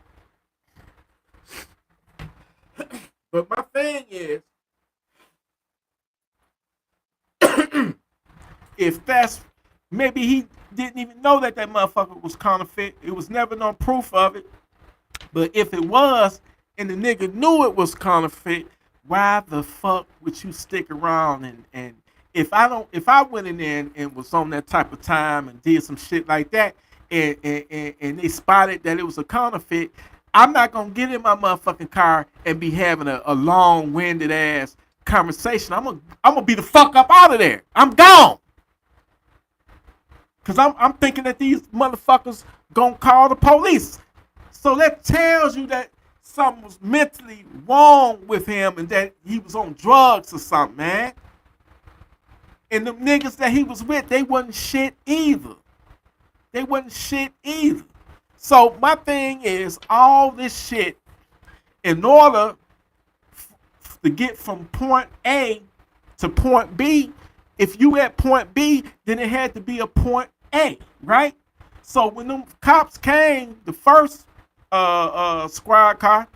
But my thing is, if that's, maybe he didn't even know that motherfucker was counterfeit. It was never no proof of it. But if it was, and the nigga knew it was counterfeit, why the fuck would you stick around and if I went in there and was on that type of time and did some shit like that and they spotted that it was a counterfeit, I'm not gonna get in my motherfucking car and be having a long-winded ass conversation. I'm gonna be the fuck up out of there. I'm gone. Cause I'm thinking that these motherfuckers gonna call the police. So that tells you that something was mentally wrong with him and that he was on drugs or something, man. And the niggas that he was with, they wasn't shit either. So my thing is, all this shit, in order to get from point A to point B, if you at point B, then it had to be a point A, right? So when them cops came, the first squad car,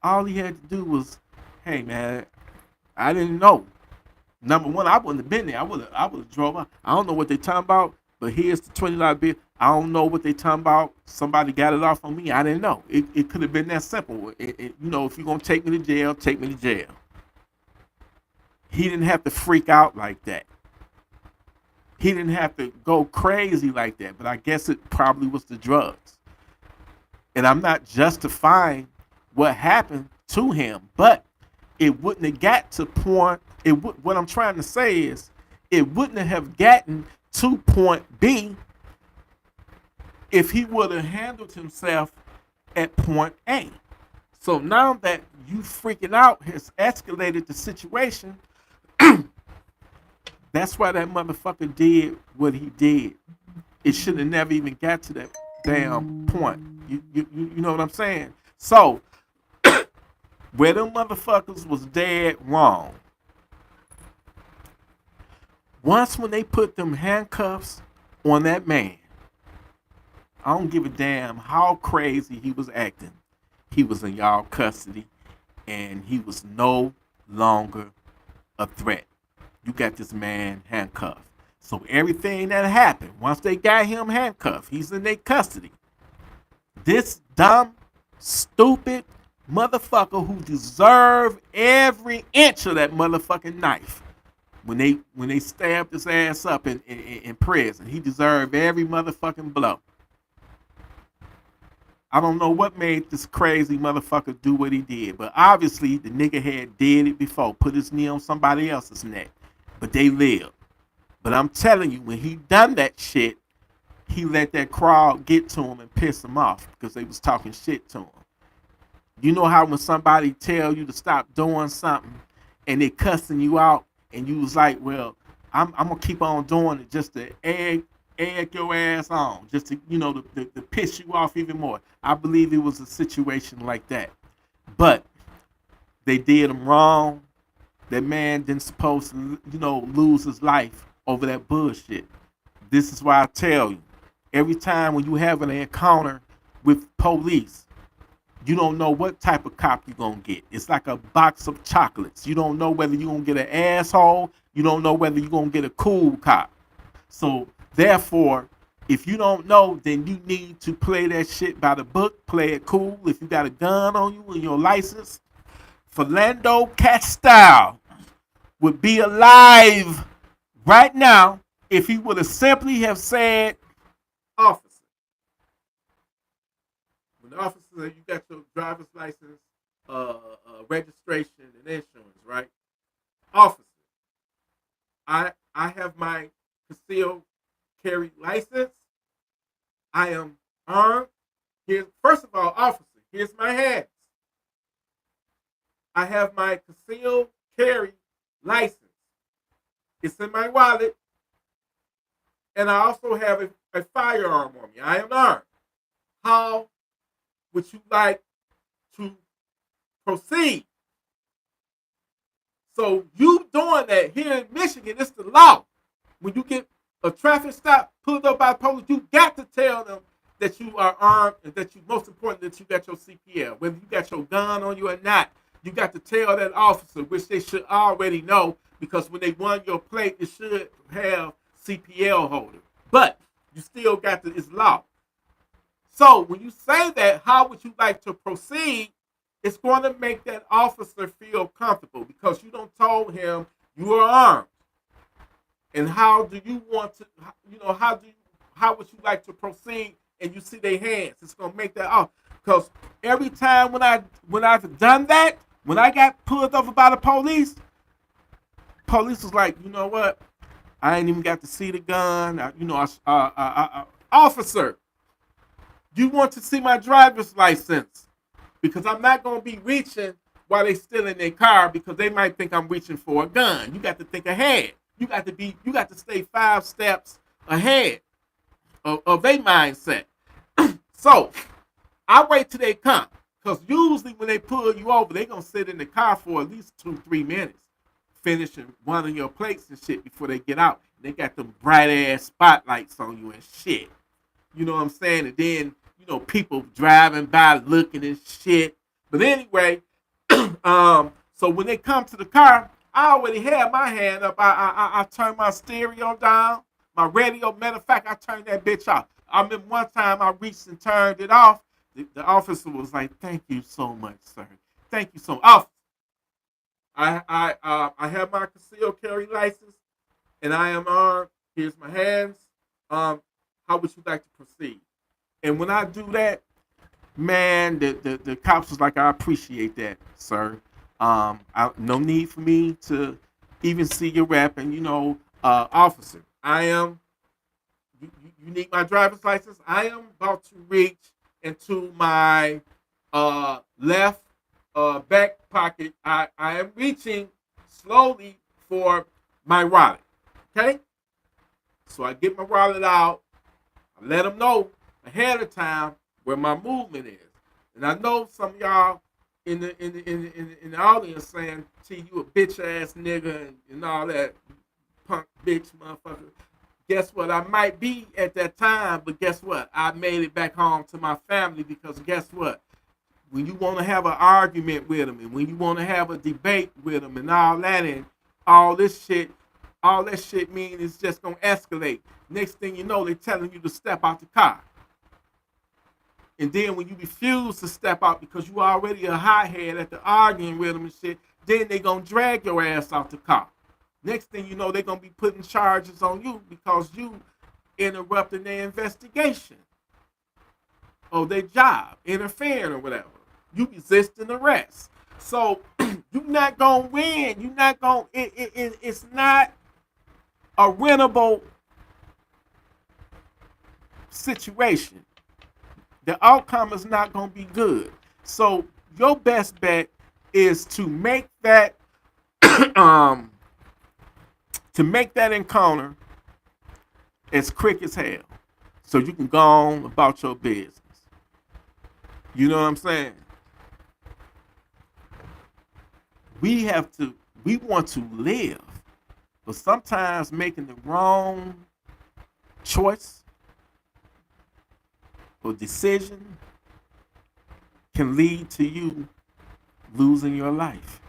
all he had to do was, hey man, I didn't know. Number one, I wouldn't have been there. I would have drove up. I don't know what they talking about, but here's the $20 bill. I don't know what they talking about. Somebody got it off on me. I didn't know. It could have been that simple. You know, if you're gonna take me to jail, take me to jail. He didn't have to freak out like that. He didn't have to go crazy like that. But I guess it probably was the drugs. And I'm not justifying what happened to him, but it wouldn't have got to point. What I'm trying to say is, it wouldn't have gotten to point B if he would have handled himself at point A. So now that you freaking out has escalated the situation, that's why that motherfucker did what he did. It should have never even got to that damn point. You know what I'm saying? So, where them motherfuckers was dead wrong. Once when they put them handcuffs on that man. I don't give a damn how crazy he was acting. He was in y'all custody, and he was no longer a threat. You got this man handcuffed. So everything that happened, once they got him handcuffed, he's in their custody. This dumb, stupid motherfucker who deserved every inch of that motherfucking knife. When they stabbed his ass up in prison, he deserved every motherfucking blow. I don't know what made this crazy motherfucker do what he did, but obviously the nigga had did it before, put his knee on somebody else's neck, but they lived. But I'm telling you, when he done that shit, he let that crowd get to him and piss him off because they was talking shit to him. You know how when somebody tell you to stop doing something and they cussing you out and you was like, well, I'm gonna keep on doing it just to egg your ass on, just to, to piss you off even more. I believe it was a situation like that. But they did him wrong. That man didn't supposed to, lose his life over that bullshit. This is why I tell you, every time when you have an encounter with police, you don't know what type of cop you're going to get. It's like a box of chocolates. You don't know whether you're going to get an asshole. You don't know whether you're going to get a cool cop. So, therefore, if you don't know, then you need to play that shit by the book. Play it cool. If you got a gun on you and your license, Philando Castile would be alive right now if he would have simply have said, officer. When the officer said, you got your driver's license, registration, and insurance, right? Officer, I have my concealed carry license. I am armed. First of all, officer, here's my hands. I have my concealed carry license. It's in my wallet. And I also have a firearm on me. I am armed. How would you like to proceed? So you doing that here in Michigan, it's the law. When you get a traffic stop pulled up by the police, you got to tell them that you are armed and that most important, that you got your CPL. Whether you got your gun on you or not, you got to tell that officer, which they should already know, because when they run your plate, it should have CPL holder. But you still got it's law. So when you say that, how would you like to proceed? It's going to make that officer feel comfortable because you don't told him you are armed. And how do you want to, how would you like to proceed? And you see their hands. It's going to make that off. Because every time when I've done that, when I got pulled over by the police was like, you know what? I ain't even got to see the gun. Officer, you want to see my driver's license? Because I'm not going to be reaching while they still in their car because they might think I'm reaching for a gun. You got to think ahead. You got to stay 5 steps ahead of their mindset. So I wait till they come. Because usually when they pull you over, they're going to sit in the car for at least 2-3 minutes, finishing one of your plates and shit before they get out. They got them bright ass spotlights on you and shit. You know what I'm saying? And then, people driving by looking and shit. But anyway, so when they come to the car, I already had my hand up. I turned my stereo down, my radio. Matter of fact, I turned that bitch off. I remember one time I reached and turned it off. The officer was like, "Thank you so much, sir. Thank you so much." I have my concealed carry license, and I am armed. Here's my hands. How would you like to proceed? And when I do that, man, the cops was like, "I appreciate that, sir. No need for me to even see your rep." And officer, I am. You need my driver's license. I am about to reach into my left back pocket. I am reaching slowly for my wallet. Okay? So I get my wallet out. I let them know ahead of time where my movement is. And I know some of y'all in the audience saying, "T, you a bitch ass nigga and all that, punk bitch motherfucker." guess what? I might be at that time, but guess what? I made it back home to my family because guess what? When you want to have an argument with them and when you want to have a debate with them and all that and all this shit, all that shit means it's just going to escalate. Next thing you know, they're telling you to step out the car. And then when you refuse to step out because you already a hothead at the arguing with them and shit, then they going to drag your ass out the car. Next thing you know, they're going to be putting charges on you because you interrupting their investigation or their job, interfering or whatever. You resisting arrest. So you're not going to win. You're not going to, it's not a winnable situation. The outcome is not going to be good. So your best bet is to make that encounter as quick as hell so you can go on about your business. You know what I'm saying? We want to live, but sometimes making the wrong choice or decision can lead to you losing your life.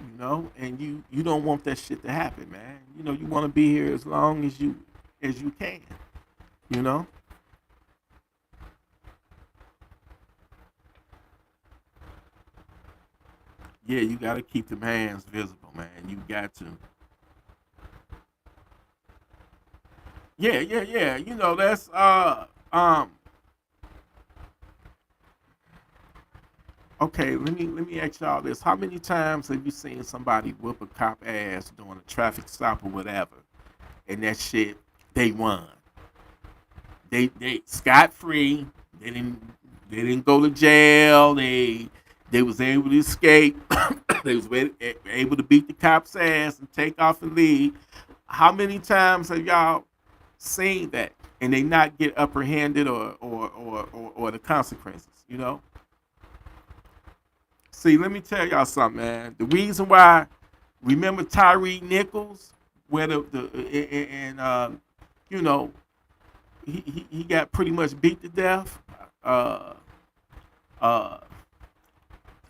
You know, and you don't want that shit to happen, man. You know, you want to be here as long as you can. You know? Yeah, you got to keep them hands visible, man. You got to. Yeah. You know, that's okay, let me ask y'all this. How many times have you seen somebody whoop a cop ass during a traffic stop or whatever? And that shit, they won. They scot free. They didn't go to jail. They was able to escape. They was able to beat the cop's ass and take off and leave. How many times have y'all seen that and they not get apprehended or the consequences? You know. See, let me tell y'all something, man. The reason why, remember Tyree Nichols, where you know, he got pretty much beat to death.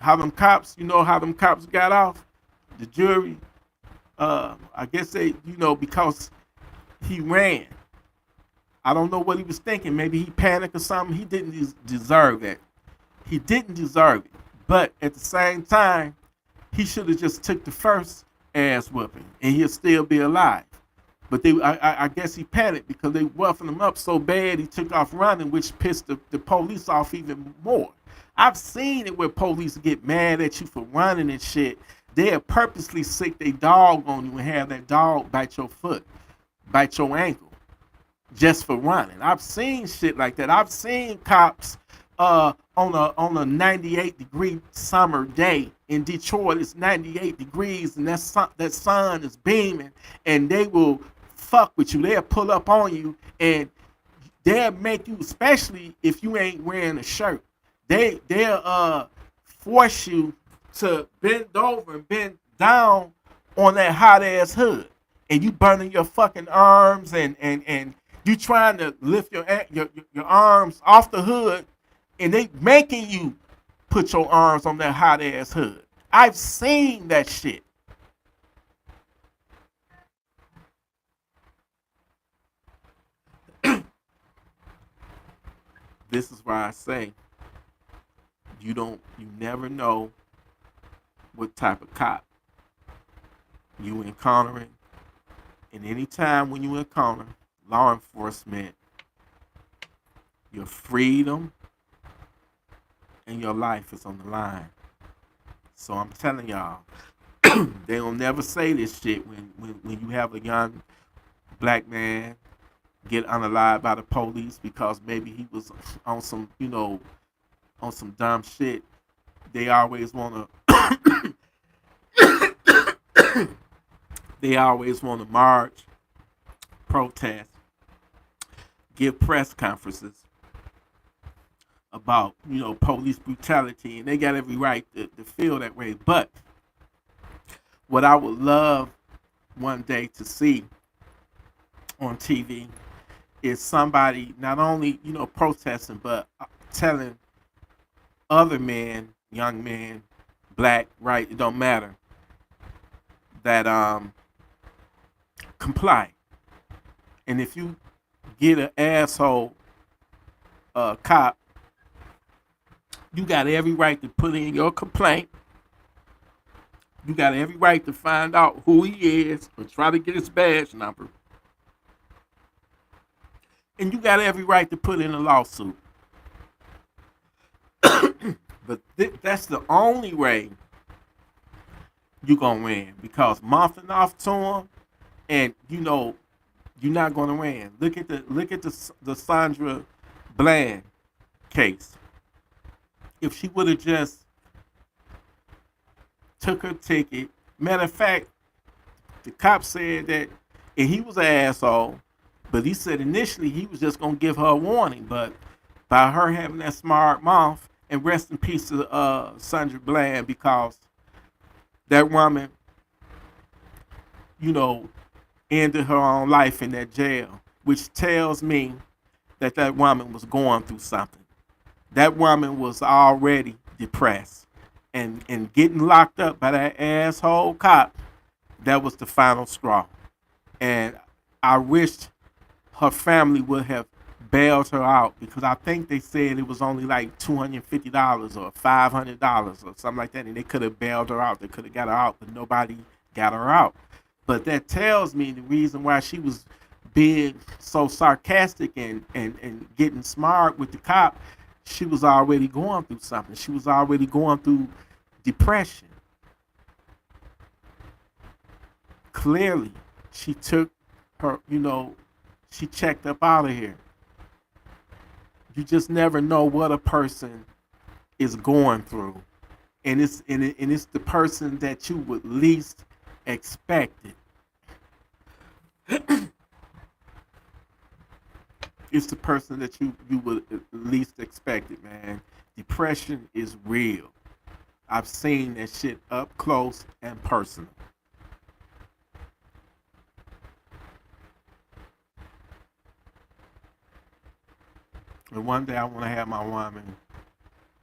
How them cops, you know how them cops got off? The jury, I guess they, you know, because he ran. I don't know what he was thinking. Maybe he panicked or something. He didn't deserve that. He didn't deserve it. But at the same time, he should have just took the first ass whooping and he'll still be alive. But I guess he panicked because they roughened him up so bad he took off running, which pissed the police off even more. I've seen it where police get mad at you for running and shit. They'll purposely sick their dog on you and have that dog bite your foot, bite your ankle, just for running. I've seen shit like that. I've seen cops on a 98-degree summer day in Detroit. It's 98 degrees and that sun is beaming, and they will fuck with you. They'll pull up on you and they'll make you, especially if you ain't wearing a shirt, they'll force you to bend over and bend down on that hot ass hood, and you burning your fucking arms and you trying to lift your arms off the hood, and they making you put your arms on that hot ass hood. I've seen that shit. This is why I say you never know what type of cop you encountering. And any time when you encounter law enforcement, your freedom and your life is on the line. So I'm telling y'all, they don't never say this shit when you have a young black man get unalived by the police because maybe he was on some, you know, on some dumb shit. They always want to they always want to march, protest, give press conferences about, you know, police brutality, and they got every right to feel that way. But what I would love one day to see on TV is somebody not only, protesting, but telling other men, young men, black, right, it don't matter, that comply. And if you get an asshole cop, you got every right to put in your complaint. You got every right to find out who he is or try to get his badge number. And you got every right to put in a lawsuit. But that's the only way you're going to win. Because mouthing off to him, and you're not going to win. Look at the Sandra Bland case. If she would have just took her ticket, matter of fact, the cop said that, and he was an asshole, but he said initially he was just gonna give her a warning, but by her having that smart mouth, and rest in peace to Sandra Bland, because that woman, ended her own life in that jail, which tells me that woman was going through something. That woman was already depressed. And getting locked up by that asshole cop, that was the final straw. And I wished her family would have bailed her out, because I think they said it was only like $250 or $500 or something like that, and they could have bailed her out. They could have got her out, but nobody got her out. But that tells me the reason why she was being so sarcastic and getting smart with the cop. She was already going through something. She was already going through depression. Clearly, she took her, she checked up out of here. You just never know what a person is going through. And it's the person that you would least expect it. It's the person that you would least expect it, man. Depression is real. I've seen that shit up close and personal. And one day I want to have my woman,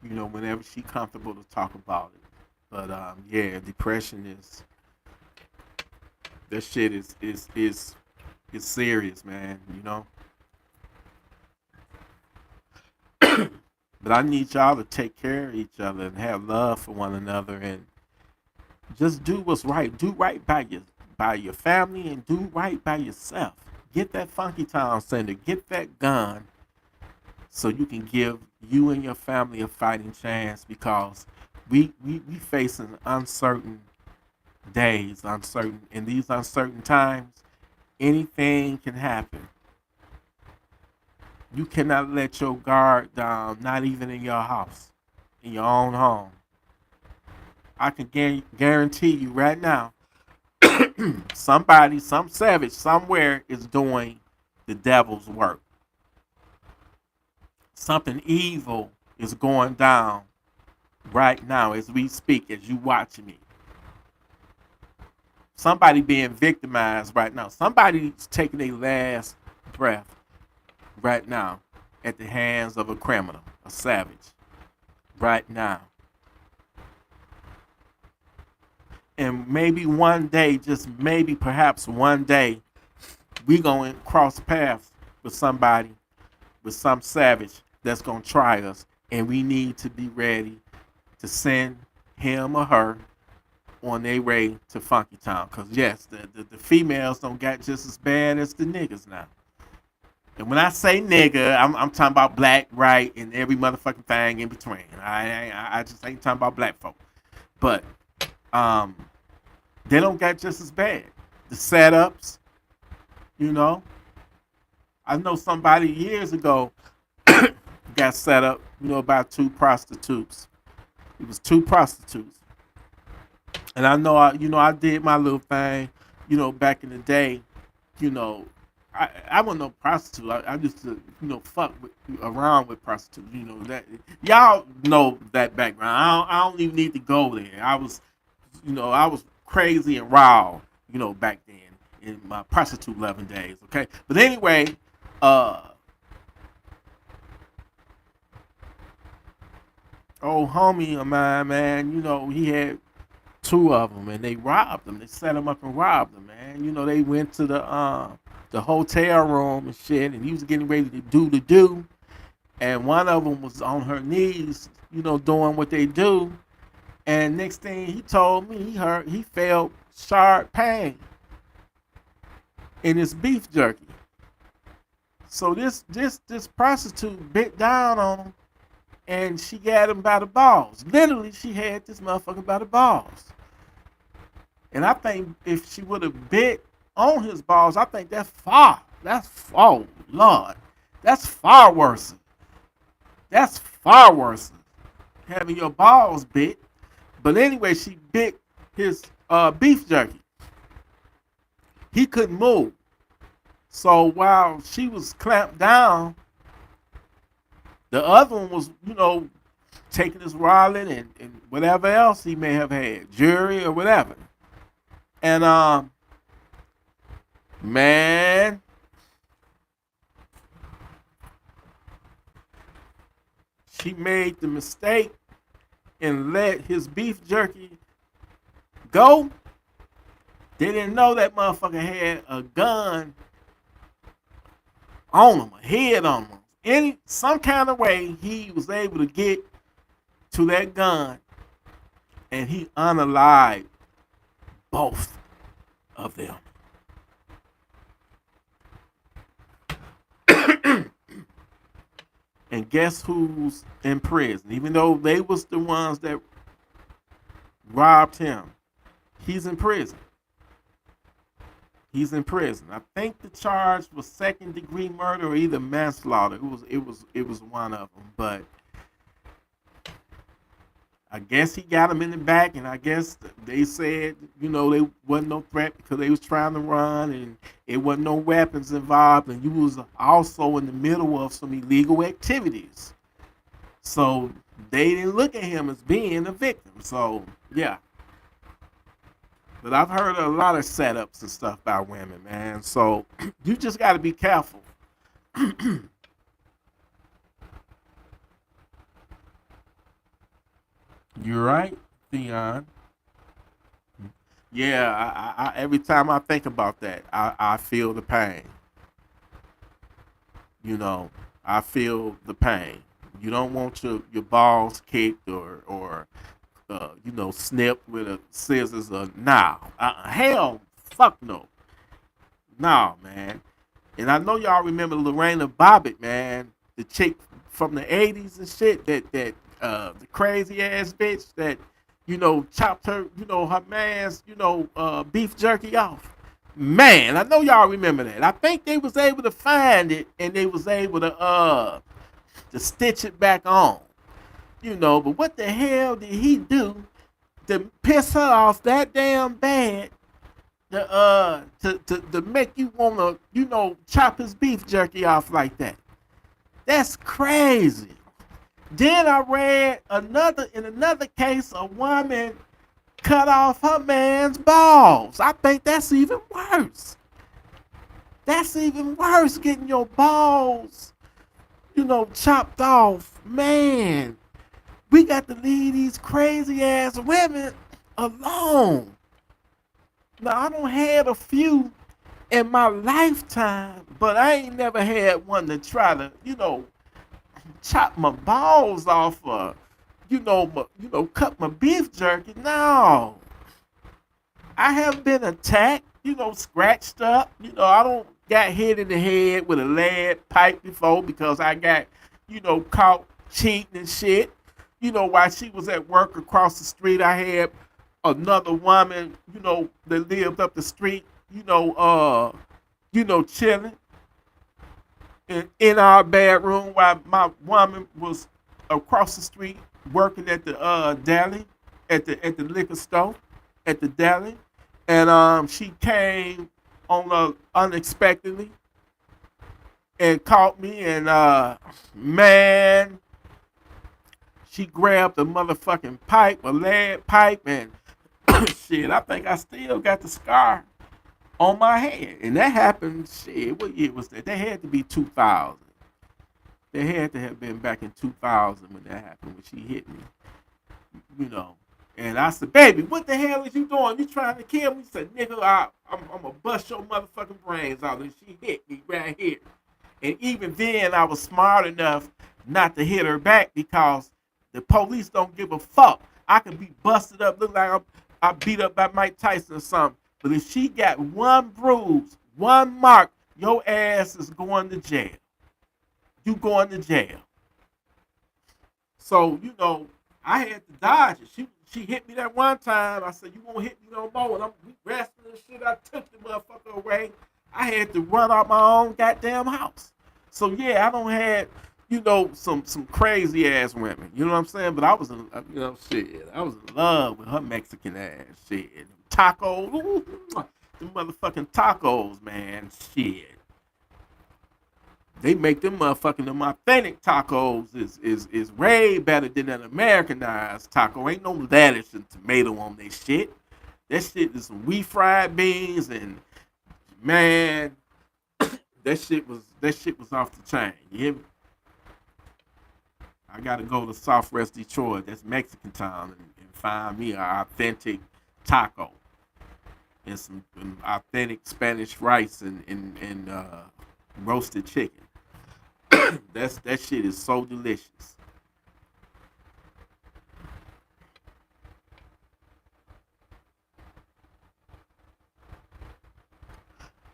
whenever she's comfortable to talk about it. But yeah, depression is, that shit is serious, man. But I need y'all to take care of each other and have love for one another, and just do what's right. Do right by your family, and do right by yourself. Get that Funky Town Center. Get that gun, so you can give you and your family a fighting chance, because we facing uncertain days, in these uncertain times, anything can happen. You cannot let your guard down, not even in your house, in your own home. I can guarantee you right now, somebody, some savage somewhere is doing the devil's work. Something evil is going down right now as we speak, as you watching me. Somebody being victimized right now. Somebody's taking their last breath right now at the hands of a criminal, a savage, right now. And maybe one day, just maybe perhaps one day, we going to cross paths with somebody, with some savage that's going to try us. And we need to be ready to send him or her on their way to Funky Town. Because yes, the females don't get just as bad as the niggas now. And when I say nigga, I'm talking about black, right, and every motherfucking thing in between. I just ain't talking about black folk. But they don't get just as bad. The setups, I know somebody years ago got set up, by two prostitutes. It was two prostitutes. And I know I did my little thing, back in the day, I wasn't no prostitute. I used to, fuck around with prostitutes. That y'all know that background. I don't even need to go there. I was crazy and raw, back then. in my prostitute loving days. Okay, but anyway, old homie of mine, man, you know, he had two of them, and they robbed them. They set them up and robbed them, man. You know, they went to the hotel room and shit, and he was getting ready to do the do, and one of them was on her knees, you know, doing what they do. And next thing he told me, he felt sharp pain in his beef jerky. So this prostitute bit down on him, and she got him by the balls. Literally, she had this motherfucker by the balls. And I think if she would have bit on his balls, I think that's oh Lord, that's far worse. That's far worse having your balls bit. But anyway, she bit his beef jerky. He couldn't move. So while she was clamped down, the other one was, you know, taking his wallet and whatever else he may have had, jewelry or whatever. And man, she made the mistake and let his beef jerky go. They didn't know that motherfucker had a gun on him, a head on him. Some kind of way he was able to get to that gun, and he unalived both of them. And guess who's in prison? Even though they was the ones that robbed him, he's in prison. He's in prison. I think the charge was second-degree murder or either manslaughter. It was one of them. But I guess he got him in the back, and I guess they said, you know, they wasn't no threat because they was trying to run, and it wasn't no weapons involved, and you was also in the middle of some illegal activities. So they didn't look at him as being a victim. So yeah. But I've heard a lot of setups and stuff by women, man. So you just got to be careful. You're right, Theon. Yeah, I every time I think about that, I feel the pain. You know, I feel the pain. You don't want your balls kicked or you know, snipped with a scissors or nah. Hell, fuck no. Nah, man. And I know y'all remember Lorena Bobbitt, man, the chick from the '80s and shit. That the crazy ass bitch that, you know, chopped her, you know, her man's, you know, beef jerky off. Man, I know y'all remember that. I think they was able to find it and they was able to stitch it back on. You know, but what the hell did he do to piss her off that damn bad to make you wanna, you know, chop his beef jerky off like that? That's crazy. Then I read in another case, a woman cut off her man's balls. I think that's even worse. That's even worse, getting your balls, you know, chopped off. Man, we got to leave these crazy ass women alone. Now, I don't had a few in my lifetime, but I ain't never had one to try to, you know, chop my balls off, cut my beef jerky. No, I have been attacked, you know, scratched up. You know, I don't got hit in the head with a lead pipe before because I got, you know, caught cheating and shit. You know, while she was at work across the street, I had another woman, you know, that lived up the street, chilling in our bedroom while my woman was across the street working at the deli, at the liquor store, at the deli, and she came on unexpectedly and caught me, and man, she grabbed a motherfucking pipe, a lead pipe, and shit, I think I still got the scar on my head. And that happened, shit, what year was that? That had to be 2000. That had to have been back in 2000 when that happened, when she hit me, you know. And I said, baby, what the hell is you doing? You trying to kill me? She said, nigga, I'm going to bust your motherfucking brains out. And she hit me right here. And even then, I was smart enough not to hit her back because the police don't give a fuck. I could be busted up, look like I beat up by Mike Tyson or something. But if she got one bruise, one mark, your ass is going to jail. You going to jail. So, you know, I had to dodge it. She hit me that one time. I said, you won't hit me no more. And we wrestling and shit. I took the motherfucker away. I had to run out my own goddamn house. So yeah, I don't have, you know, some crazy ass women. You know what I'm saying? But I was in, you know, shit. I was in love with her Mexican ass shit. Tacos, ooh, them motherfucking tacos, man. Shit. They make them authentic tacos is way better than an Americanized taco. Ain't no lettuce and tomato on their shit. That shit is some wheat fried beans and man, that shit was off the chain. You hear me? I gotta go to Southwest Detroit, that's Mexican town, and find me an authentic taco and some authentic Spanish rice and roasted chicken. That shit is so delicious.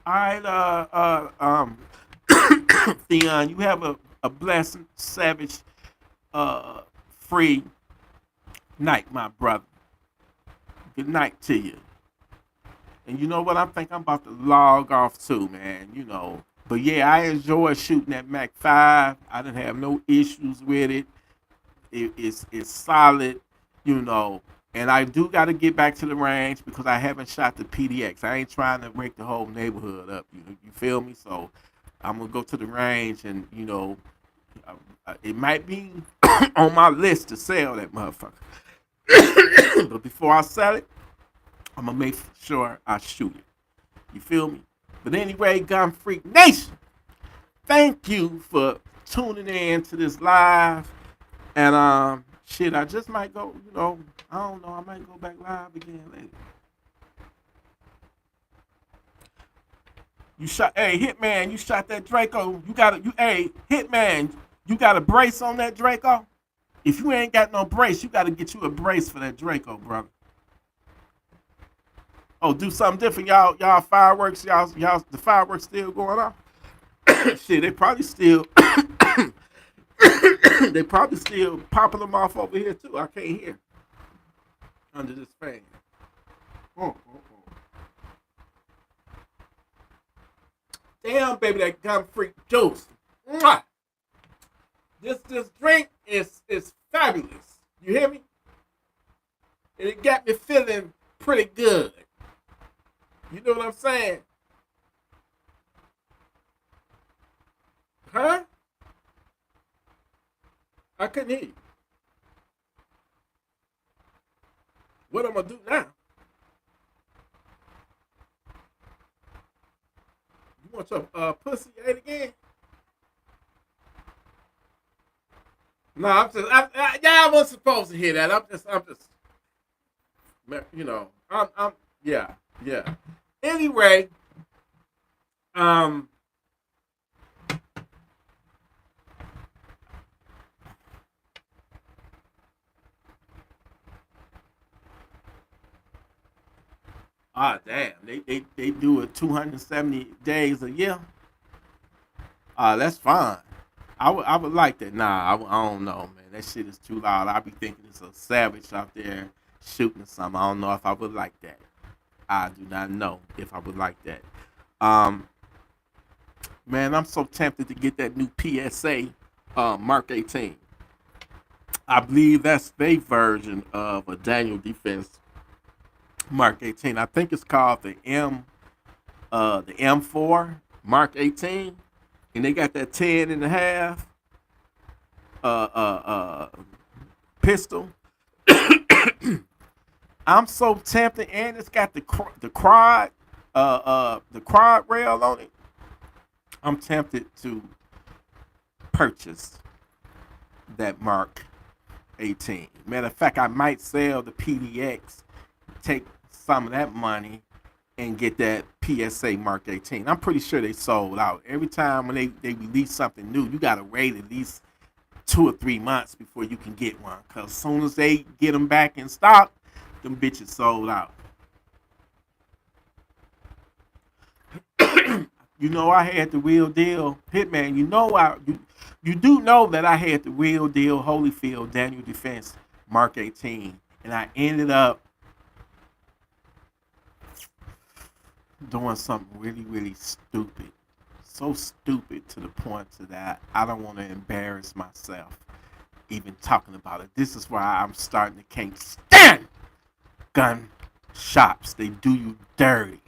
All right, Theon, you have a blessed, savage, free night, my brother. Good night to you. And you know what? I think I'm about to log off too, man. You know. But yeah, I enjoy shooting that Mac 5. I didn't have no issues with it. It's solid, you know. And I do got to get back to the range because I haven't shot the PDX. I ain't trying to wake the whole neighborhood up. You feel me? So I'm gonna go to the range, and you know, it might be on my list to sell that motherfucker. But before I sell it, I'm gonna make sure I shoot it. You feel me? But anyway, Gun Freak Nation, thank you for tuning in to this live. And shit, I just might go, you know, I don't know, I might go back live again later. You shot, hey, Hitman, you shot that Draco. Hey, Hitman, you got a brace on that Draco? If you ain't got no brace, you got to get you a brace for that Draco, brother. Oh, do something different, y'all fireworks, the fireworks still going off. Shit, they probably still, they probably still popping them off over here too. I can't hear under this fan. Oh, oh, oh. Damn, baby, that Gun Freak juice. Mwah! This drink is fabulous. You hear me? And it got me feeling pretty good. You know what I'm saying? Huh? I couldn't hear you. What I'm gonna do now? You want your pussy ate again? No, I wasn't supposed to hear that. I'm just, you know, yeah. Anyway, um, damn, they do it 270 days a year. That's fine. I would like that. Nah, I don't know, man. That shit is too loud. I be thinking it's a savage out there shooting something. I don't know if I would like that. I do not know if I would like that. Um, Man, I'm so tempted to get that new PSA Mark 18. I believe that's their version of a Daniel Defense Mark 18. I think it's called the M4 Mark 18, and they got that 10 and a half pistol. I'm so tempted, and it's got the quad. the quad rail on it, I'm tempted to purchase that Mark 18. Matter of fact, I might sell the PDX, take some of that money, and get that PSA Mark 18. I'm pretty sure they sold out. Every time when they release something new, you gotta wait at least 2 or 3 months before you can get one. Cause as soon as they get them back in stock, them bitches sold out. You know I had the real deal, Hitman. You do know that I had the real deal Holyfield Daniel Defense Mark 18, and I ended up doing something really, really stupid. So stupid to the point to that I don't want to embarrass myself even talking about it. This is why I'm starting to can't stand gun shops. They do you dirty.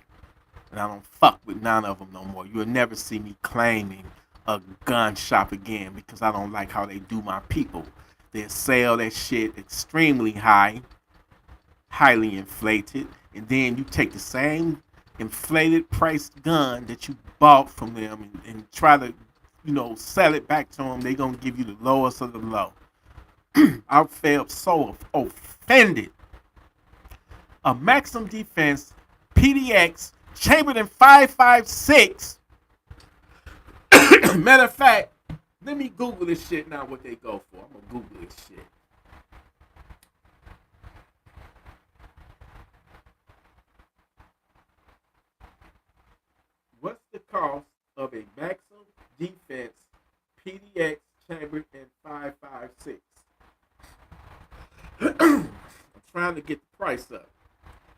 And I don't fuck with none of them no more. You'll never see me claiming a gun shop again because I don't like how they do my people. They sell that shit extremely high, highly inflated, and then you take the same inflated priced gun that you bought from them and try to, sell it back to them. They gonna give you the lowest of the low. I felt so offended. A Maximum Defense PDX chambered in 5.56. Matter of fact, let me Google this shit now. What they go for? I'm gonna Google this shit. What's the cost of a Maximum Defense PDX chambered in 5.56? I'm trying to get the price up.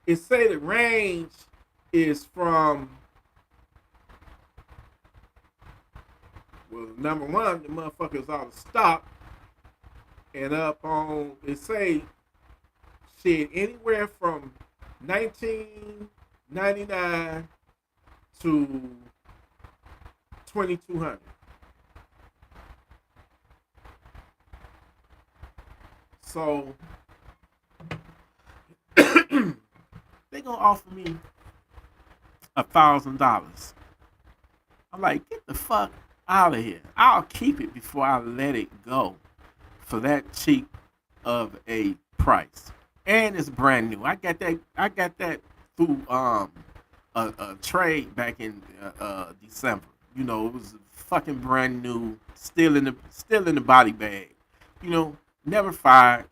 It say the range is from, well, number one, the motherfucker's out of stock, and up on, it say shit anywhere from 1999 to 2200. So they gonna offer me $1,000. I'm like, get the fuck out of here. I'll keep it before I let it go for that cheap of a price. And it's brand new. I got that through a trade back in December. It was fucking brand new, still in the body bag. Never fired.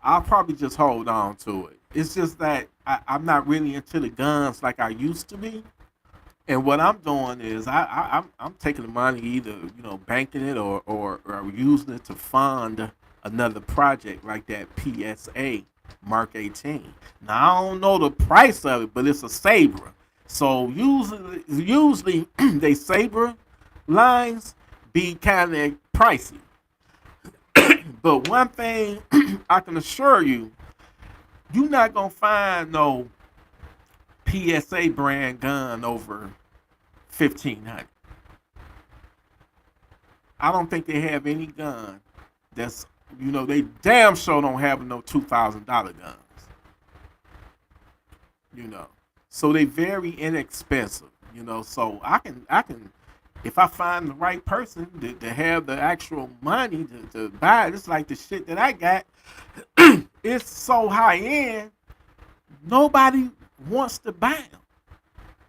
I'll probably just hold on to it. It's just that I'm not really into the guns like I used to be. And what I'm doing is I'm taking the money, either banking it or using it to fund another project like that PSA Mark 18. Now I don't know the price of it, but it's a Sabre. So usually they Sabre lines be kind of pricey. But one thing I can assure you, you're not gonna find no PSA brand gun over 1,500. I don't think they have any gun that's, they damn sure don't have no $2,000 guns. So they very inexpensive. So I can if I find the right person to have the actual money to buy it. It's like the shit that I got. It's so high end, nobody wants to buy them.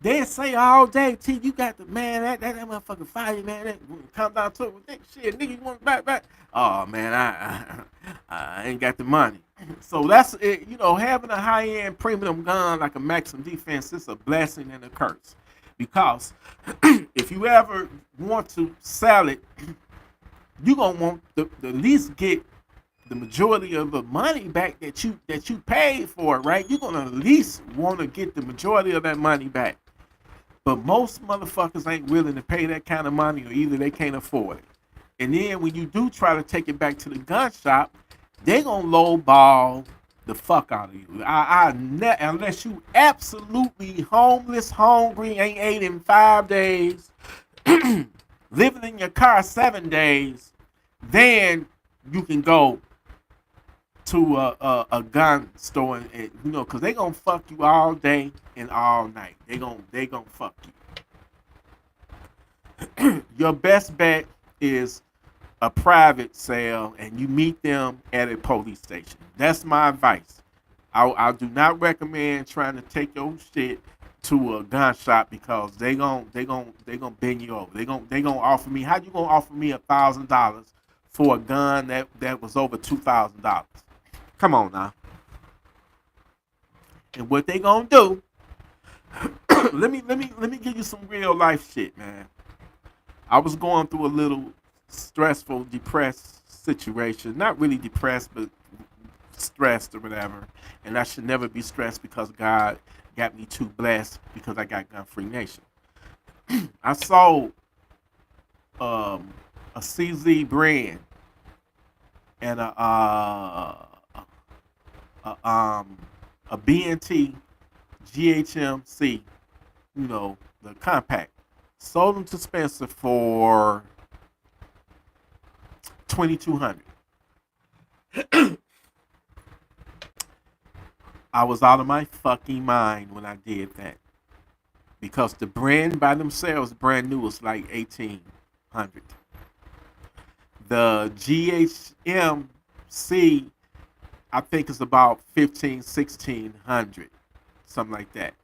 They say all day, T, you got the man, that motherfucking fire, man. That come down to it, shit, nigga, you want to buy? Oh man, I ain't got the money. So that's it. Having a high end premium gun like a Maximum Defense is a blessing and a curse, because if you ever want to sell it, you gonna want to at least get the majority of the money back that you paid for it, right? You're gonna at least want to get the majority of that money back. But most motherfuckers ain't willing to pay that kind of money, or either they can't afford it. And then when you do try to take it back to the gun shop, they gonna lowball the fuck out of you. Unless you absolutely homeless, hungry, ain't ate in 5 days, living in your car 7 days, then you can go to a gun store, and because they gonna fuck you all day and all night. They gonna fuck you. Your best bet is a private sale, and you meet them at a police station. That's my advice. I do not recommend trying to take your shit to a gun shop because they gonna bend you over. They gonna offer me. How you gonna offer me $1,000 for a gun that was over $2,000? Come on now. And what they gonna do? let me give you some real life shit, man. I was going through a little stressful, depressed situation. Not really depressed, but stressed or whatever. And I should never be stressed because God got me too blessed because I got Gun Free Nation. I sold a CZ brand and a BNT GHMC, the compact. Sold them to Spencer for 2,200. I was out of my fucking mind when I did that because the brand by themselves, brand new, was like 1,800. The GHMC, I think, is about 1,600, something like that.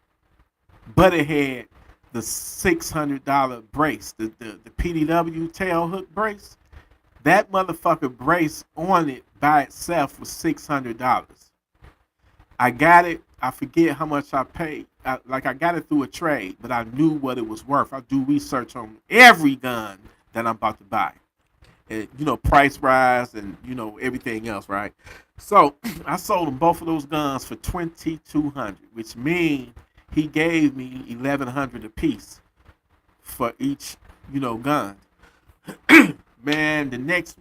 But it had the $600 brace, the PDW tail hook brace. That motherfucker brace on it by itself was $600. I got it. I forget how much I paid. I got it through a trade, but I knew what it was worth. I do research on every gun that I'm about to buy. And, price rise and, everything else, right? So I sold him both of those guns for 2,200, which means he gave me 1,100 a piece for each, gun. Man, the next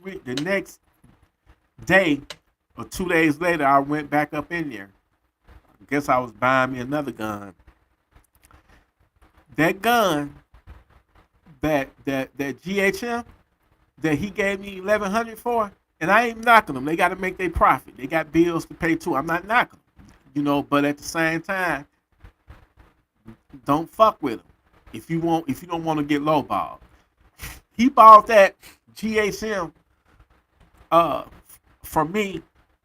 day or 2 days later, I went back up in there. I guess I was buying me another gun. That gun, that GHM that he gave me 1,100 for, and I ain't knocking them. They got to make their profit. They got bills to pay too. I'm not knocking them, but at the same time, don't fuck with them if you don't want to get lowballed. He bought that GHM for me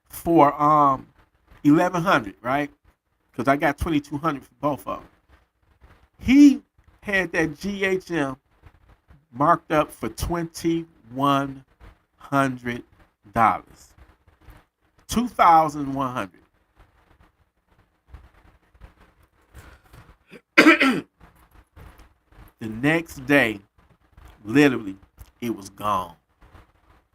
for 1,100, right? Because I got 2,200 for both of them. He had that GHM marked up for $2,100. $2,100. The next day, literally, it was gone.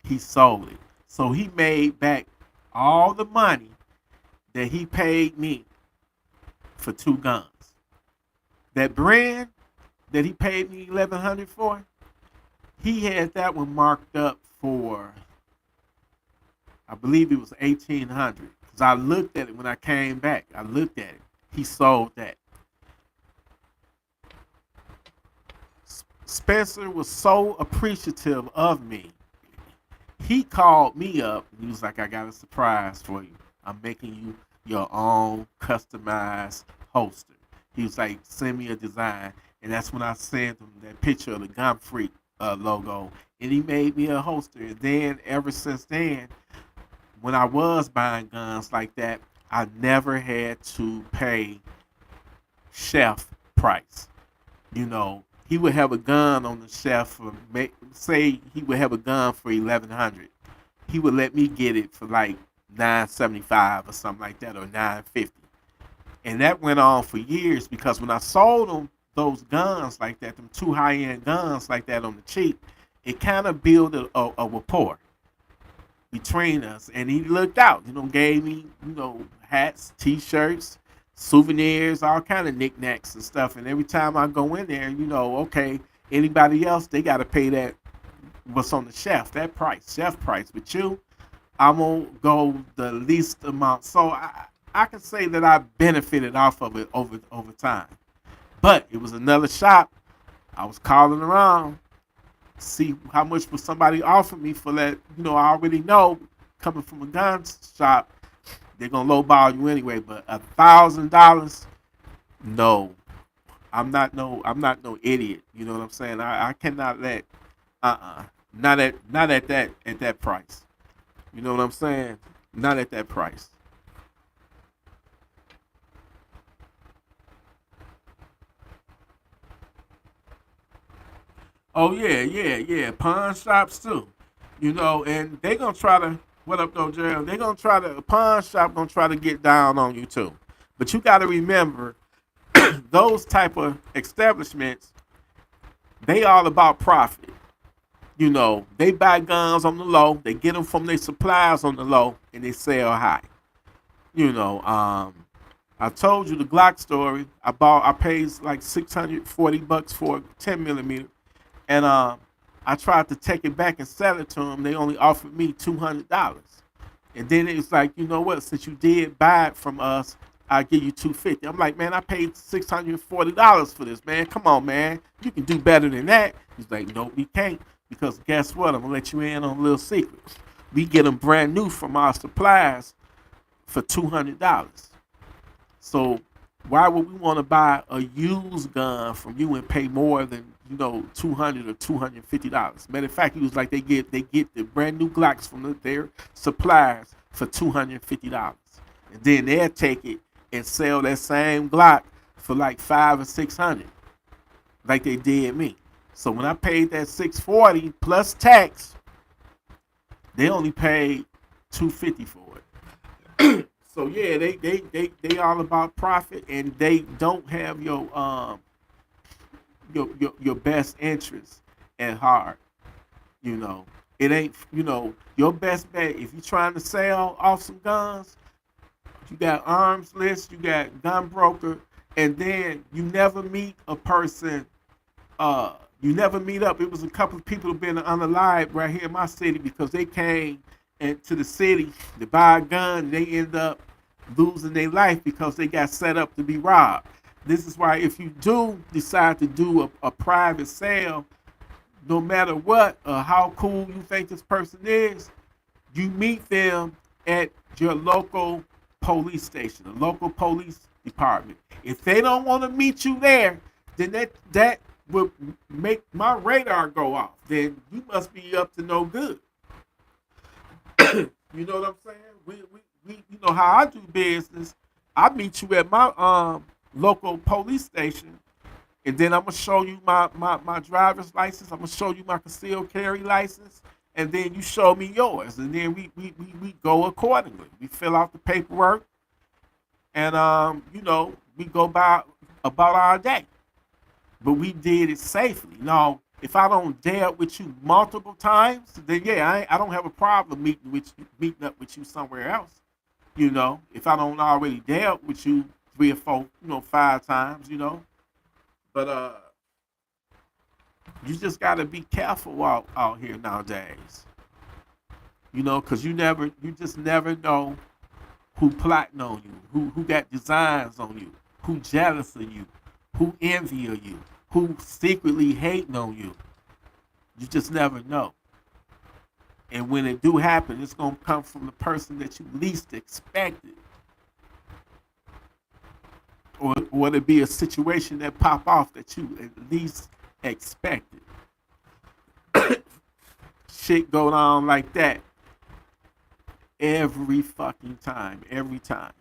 He sold it. So he made back all the money that he paid me for two guns. That brand that he paid me 1,100 for, he had that one marked up for, I believe it was 1,800. Because I looked at it when I came back. I looked at it. He sold that. Spencer was so appreciative of me. He called me up and he was like, I got a surprise for you. I'm making you your own customized holster. He was like, send me a design. And that's when I sent him that picture of the Gun Freak logo. And he made me a holster. And then ever since then, when I was buying guns like that, I never had to pay chef price. He would have a gun on the shelf for, say he would have a gun for 1,100. He would let me get it for like $975 or something like that, or $950. And that went on for years because when I sold him those guns like that, them two high-end guns like that on the cheap, it kind of built a rapport between us. And he looked out, gave me, hats, T-shirts, souvenirs, all kind of knickknacks and stuff. And every time I go in there, okay, anybody else, they got to pay that what's on the shelf, that price, shelf price. But you, I'm going to go the least amount. So I can say that I benefited off of it over time. But it was another shop. I was calling around, see how much would somebody offer me for that. I already know coming from a gun shop, they're gonna lowball you anyway. But $1,000, no. I'm not no idiot. You know what I'm saying? I cannot let not at that price. You know what I'm saying? Not at that price. Oh yeah, yeah, yeah. Pawn shops too. You know, and they gonna try to what up though, Gerald? They gonna try to a pawn shop gonna try to get down on you too. But you gotta remember those type of establishments, they all about profit. You know, they buy guns on the low, they get them from their suppliers on the low, and they sell high. You know, I told you the Glock story. I paid like $640 for a 10 millimeter, and I tried to take it back and sell it to them. They only offered me $200, and then it's like, you know what? Since you did buy it from us, I'll give you $250. I'm like, man, I paid $640 for this, man. Come on, man, you can do better than that. He's like, no, we can't, because guess what? I'm gonna let you in on a little secret. We get them brand new from our suppliers for $200. So why would we want to buy a used gun from you and pay more than, $200 or $250? Matter of fact, he was like, they get the brand new Glocks from their suppliers for $250, and then they'll take it and sell that same Glock for like 500 or 600, like they did me. So when I paid that 640 plus tax, they only paid 250 for it. So yeah, they all about profit, and they don't have your best interest at heart. You know, it ain't, your best bet if you're trying to sell off some guns. You got arms list, you got gun broker, and then you never meet a person. You never meet up. It was a couple of people who've been unalive right here in my city because they came into the city to buy a gun. And they end up losing their life because they got set up to be robbed. This is why if you do decide to do a private sale, no matter what or how cool you think this person is, you meet them at your local police station, the local police department. If they don't want to meet you there, then that would make my radar go off. Then you must be up to no good. You know what I'm saying? We you know how I do business. I meet you at my local police station, and then I'm gonna show you my driver's license. I'm gonna show you my concealed carry license, and then you show me yours, and then we go accordingly. We fill out the paperwork, and we go about our day. But we did it safely. Now, if I don't deal with you multiple times, then yeah, I don't have a problem meeting up with you somewhere else. If I don't already dealt with you 3 or 4, 5 times, But you just gotta be careful out here nowadays. Cause you just never know who plotting on you, who got designs on you, who jealous of you, who envy of you, who secretly hating on you. You just never know. And when it do happen, it's gonna come from the person that you least expected, or to be a situation that pop off that you at least expected. Shit go down like that every fucking time, every time.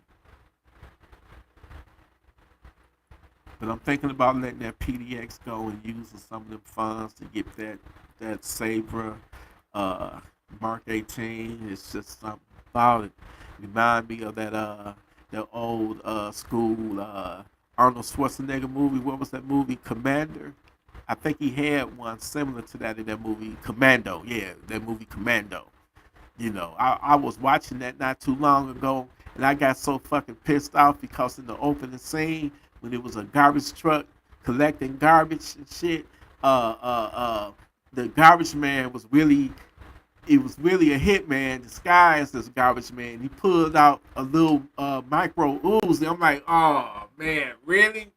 But I'm thinking about letting that PDX go and using some of them funds to get that Sabra uh, Mark 18. It's just something about it. Remind me of that old school Arnold Schwarzenegger movie. What was that movie? Commander. I think he had one similar to that in that movie, Commando. Yeah, that movie Commando. I was watching that not too long ago, and I got so fucking pissed off because in the opening scene, when it was a garbage truck collecting garbage and shit, the garbage man was really, it was really a hitman disguised as a garbage man. He pulled out a little micro ooze, and I'm like, oh man, really?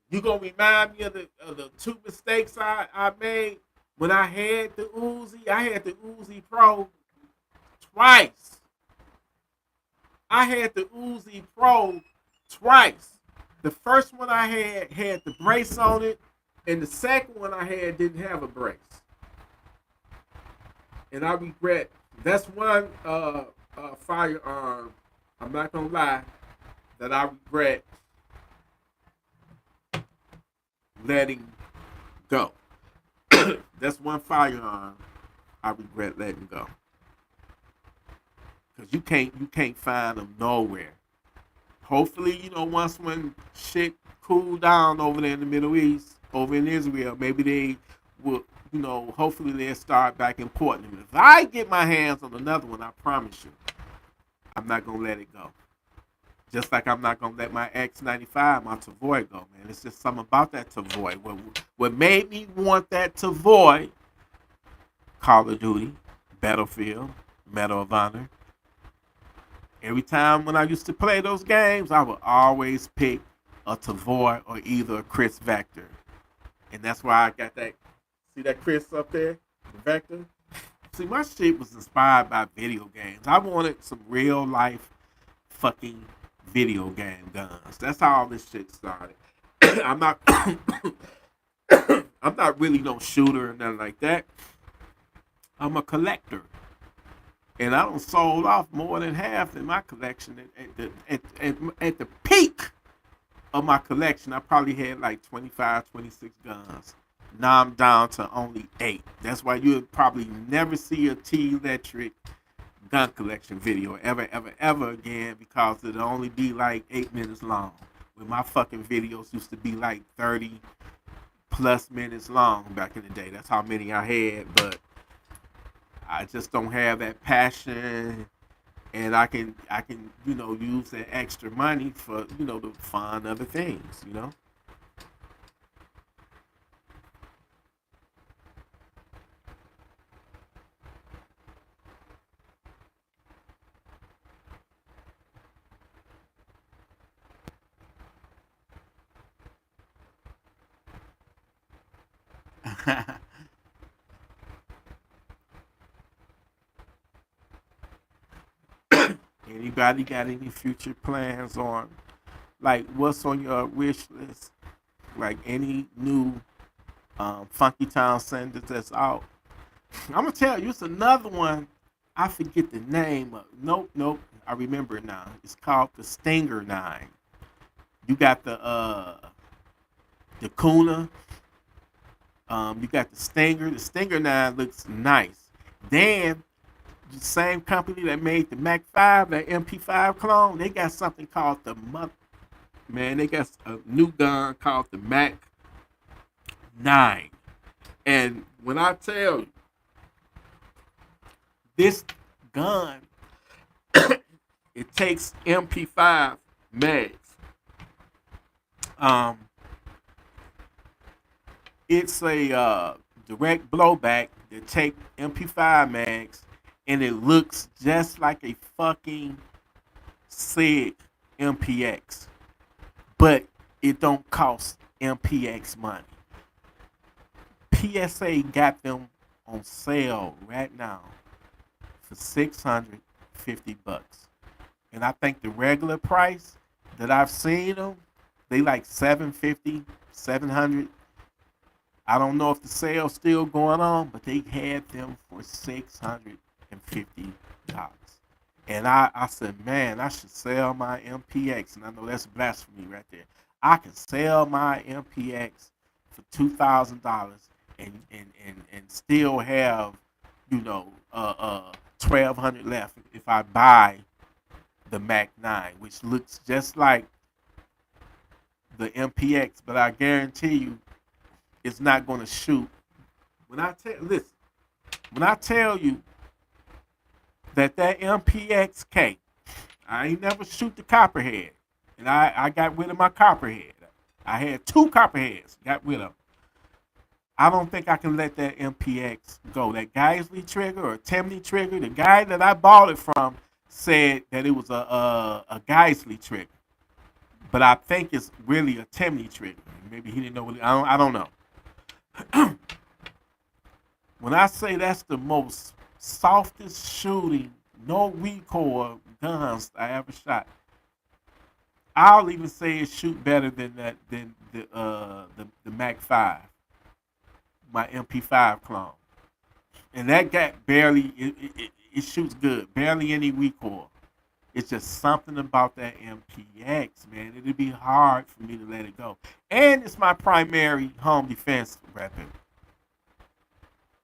You gonna remind me of the two mistakes I made when I had the Uzi? I had the Uzi Pro twice. I had the Uzi Pro twice. The first one I had the brace on it, and the second one I had didn't have a brace. And I regret. That's one firearm. I'm not gonna lie, that I regret letting go. That's one firearm I regret letting go. Cause you can't find them nowhere. Hopefully, once when shit cool down over there in the Middle East, over in Israel, maybe they will, hopefully they'll start back importing them. If I get my hands on another one, I promise you, I'm not gonna let it go. Just like I'm not gonna let my X95, my Tavoy go, man. It's just something about that Tavoy. What made me want that Tavoy? Call of Duty, Battlefield, Medal of Honor. Every time when I used to play those games, I would always pick a Tavoy or either a Chris Vector. And that's why I got that. See that Chris up there? The Vector? See, my shit was inspired by video games. I wanted some real life fucking video game guns. That's how all this shit started. I'm not I'm not really no shooter or nothing like that. I'm a collector. And I don't sold off more than half in my collection. At the peak of my collection, I probably had like 25, 26 guns. Now I'm down to only 8. That's why you'll probably never see a TElectrik gun collection video ever again, because it'll only be like 8 minutes long. When my fucking videos used to be like 30 plus minutes long back in the day. That's how many I had, but I just don't have that passion, and I can use that extra money for to fund other things. Anybody got any future plans on, like, what's on your wish list? Like any new Funky Town singers that's out? I'm gonna tell you, it's another one. I forget the name of. Nope. I remember it now. It's called the Stinger 9. You got the Kuna. You got the Stinger. The Stinger 9 looks nice. Then the same company that made the Mac 5, that MP5 clone, they got something called the man. They got a new gun called the Mac 9. And when I tell you, this gun, it takes MP5 mags. Um, it's a direct blowback that take MP5 mags, and it looks just like a fucking SIG MPX, but it don't cost MPX money. PSA got them on sale right now for $650, and I think the regular price that I've seen them, they like 750, 700. I don't know if the sale's still going on, but they had them for $650. And I said, man, I should sell my MPX. And I know that's blasphemy right there. I can sell my MPX for $2,000 and still have, 1,200 left if I buy the Mac 9, which looks just like the MPX, but I guarantee you it's not going to shoot. When I tell you that MPXK, I ain't never shoot the copperhead, and I got rid of my copperhead. I had 2 copperheads, got rid of them. I don't think I can let that MPX go. That Geisley trigger or Temney trigger, the guy that I bought it from said that it was a Geisley trigger, but I think it's really a Temney trigger. Maybe he didn't know what I don't know. When I say that's the most softest shooting no recoil guns I ever shot. I'll even say it shoot better than the Mac 5, my MP5 clone. And that got barely it shoots good, barely any recoil. It's just something about that MPX, man. It'd be hard for me to let it go. And it's my primary home defense weapon.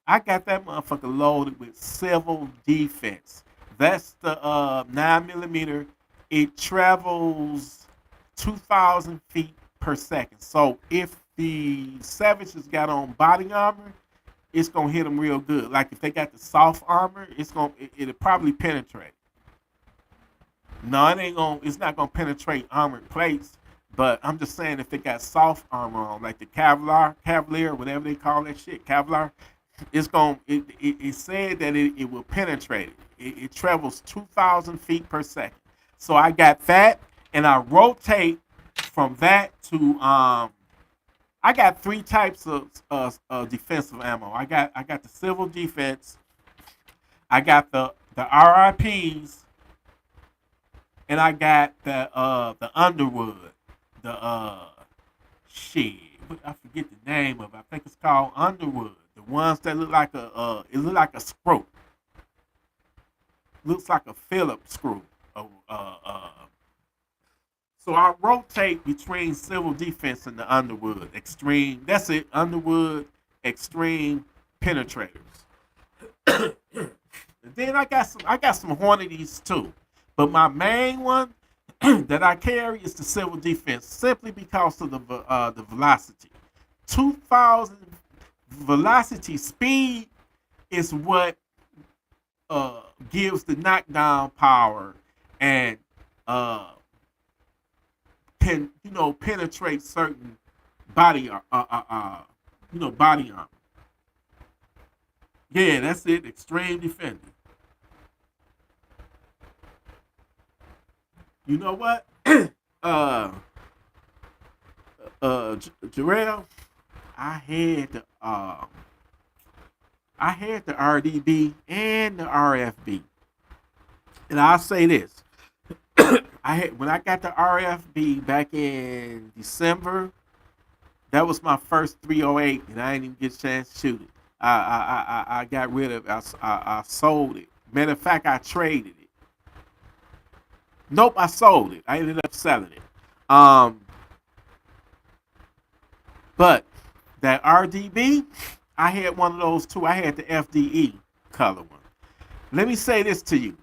I got that motherfucker loaded with civil defense. That's the 9 millimeter. It travels 2,000 feet per second. So if the savages got on body armor, it's gonna hit them real good. Like if they got the soft armor, it'll probably penetrate. No, it ain't gonna. It's not gonna penetrate armored plates. But I'm just saying, if they got soft armor on, like the Cavalier, whatever they call that shit, Kevlar, it's going. It said that it will penetrate it. It travels 2,000 feet per second. So I got that, and I rotate from that to I got three types of defensive ammo. I got the civil defense. I got the RIPs, and I got the Underwood, the shit. I forget the name of it. I think it's called Underwood. The ones that look like it look like a screw. Looks like a Phillips screw. So I rotate between civil defense and the Underwood extreme. That's it. Underwood extreme penetrators. And then I got some Hornadies too. But my main one that I carry is the civil defense, simply because of the velocity. 2,000 velocity speed is what gives the knockdown power and can penetrate certain body body armor. Yeah, that's it. Extreme defender. You know what? uh Jarrell, I had the RDB and the RFB. And I'll say this. When I got the RFB back in December, that was my first 308, and I didn't even get a chance to shoot it. I got rid of it. I sold it. Matter of fact, I traded it. Nope, I sold it. I ended up selling it. But that RDB, I had one of those too. I had the FDE color one. Let me say this to you.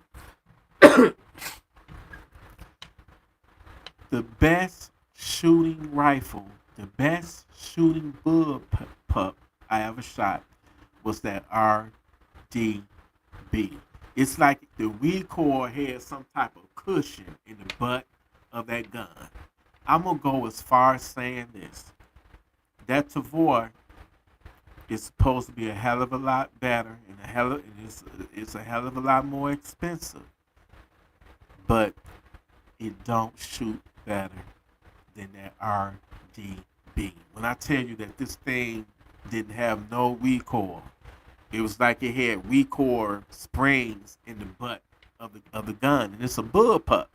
The best shooting rifle, the best shooting bull pup I ever shot was that RDB. It's like the recoil had some type of cushion in the butt of that gun. I'm gonna go as far as saying this: that Tavor is supposed to be a hell of a lot better, and it's a hell of a lot more expensive, but it don't shoot better than that RDB. When I tell you that this thing didn't have no recoil, it was like it had recoil springs in the butt of the gun, and it's a bullpup.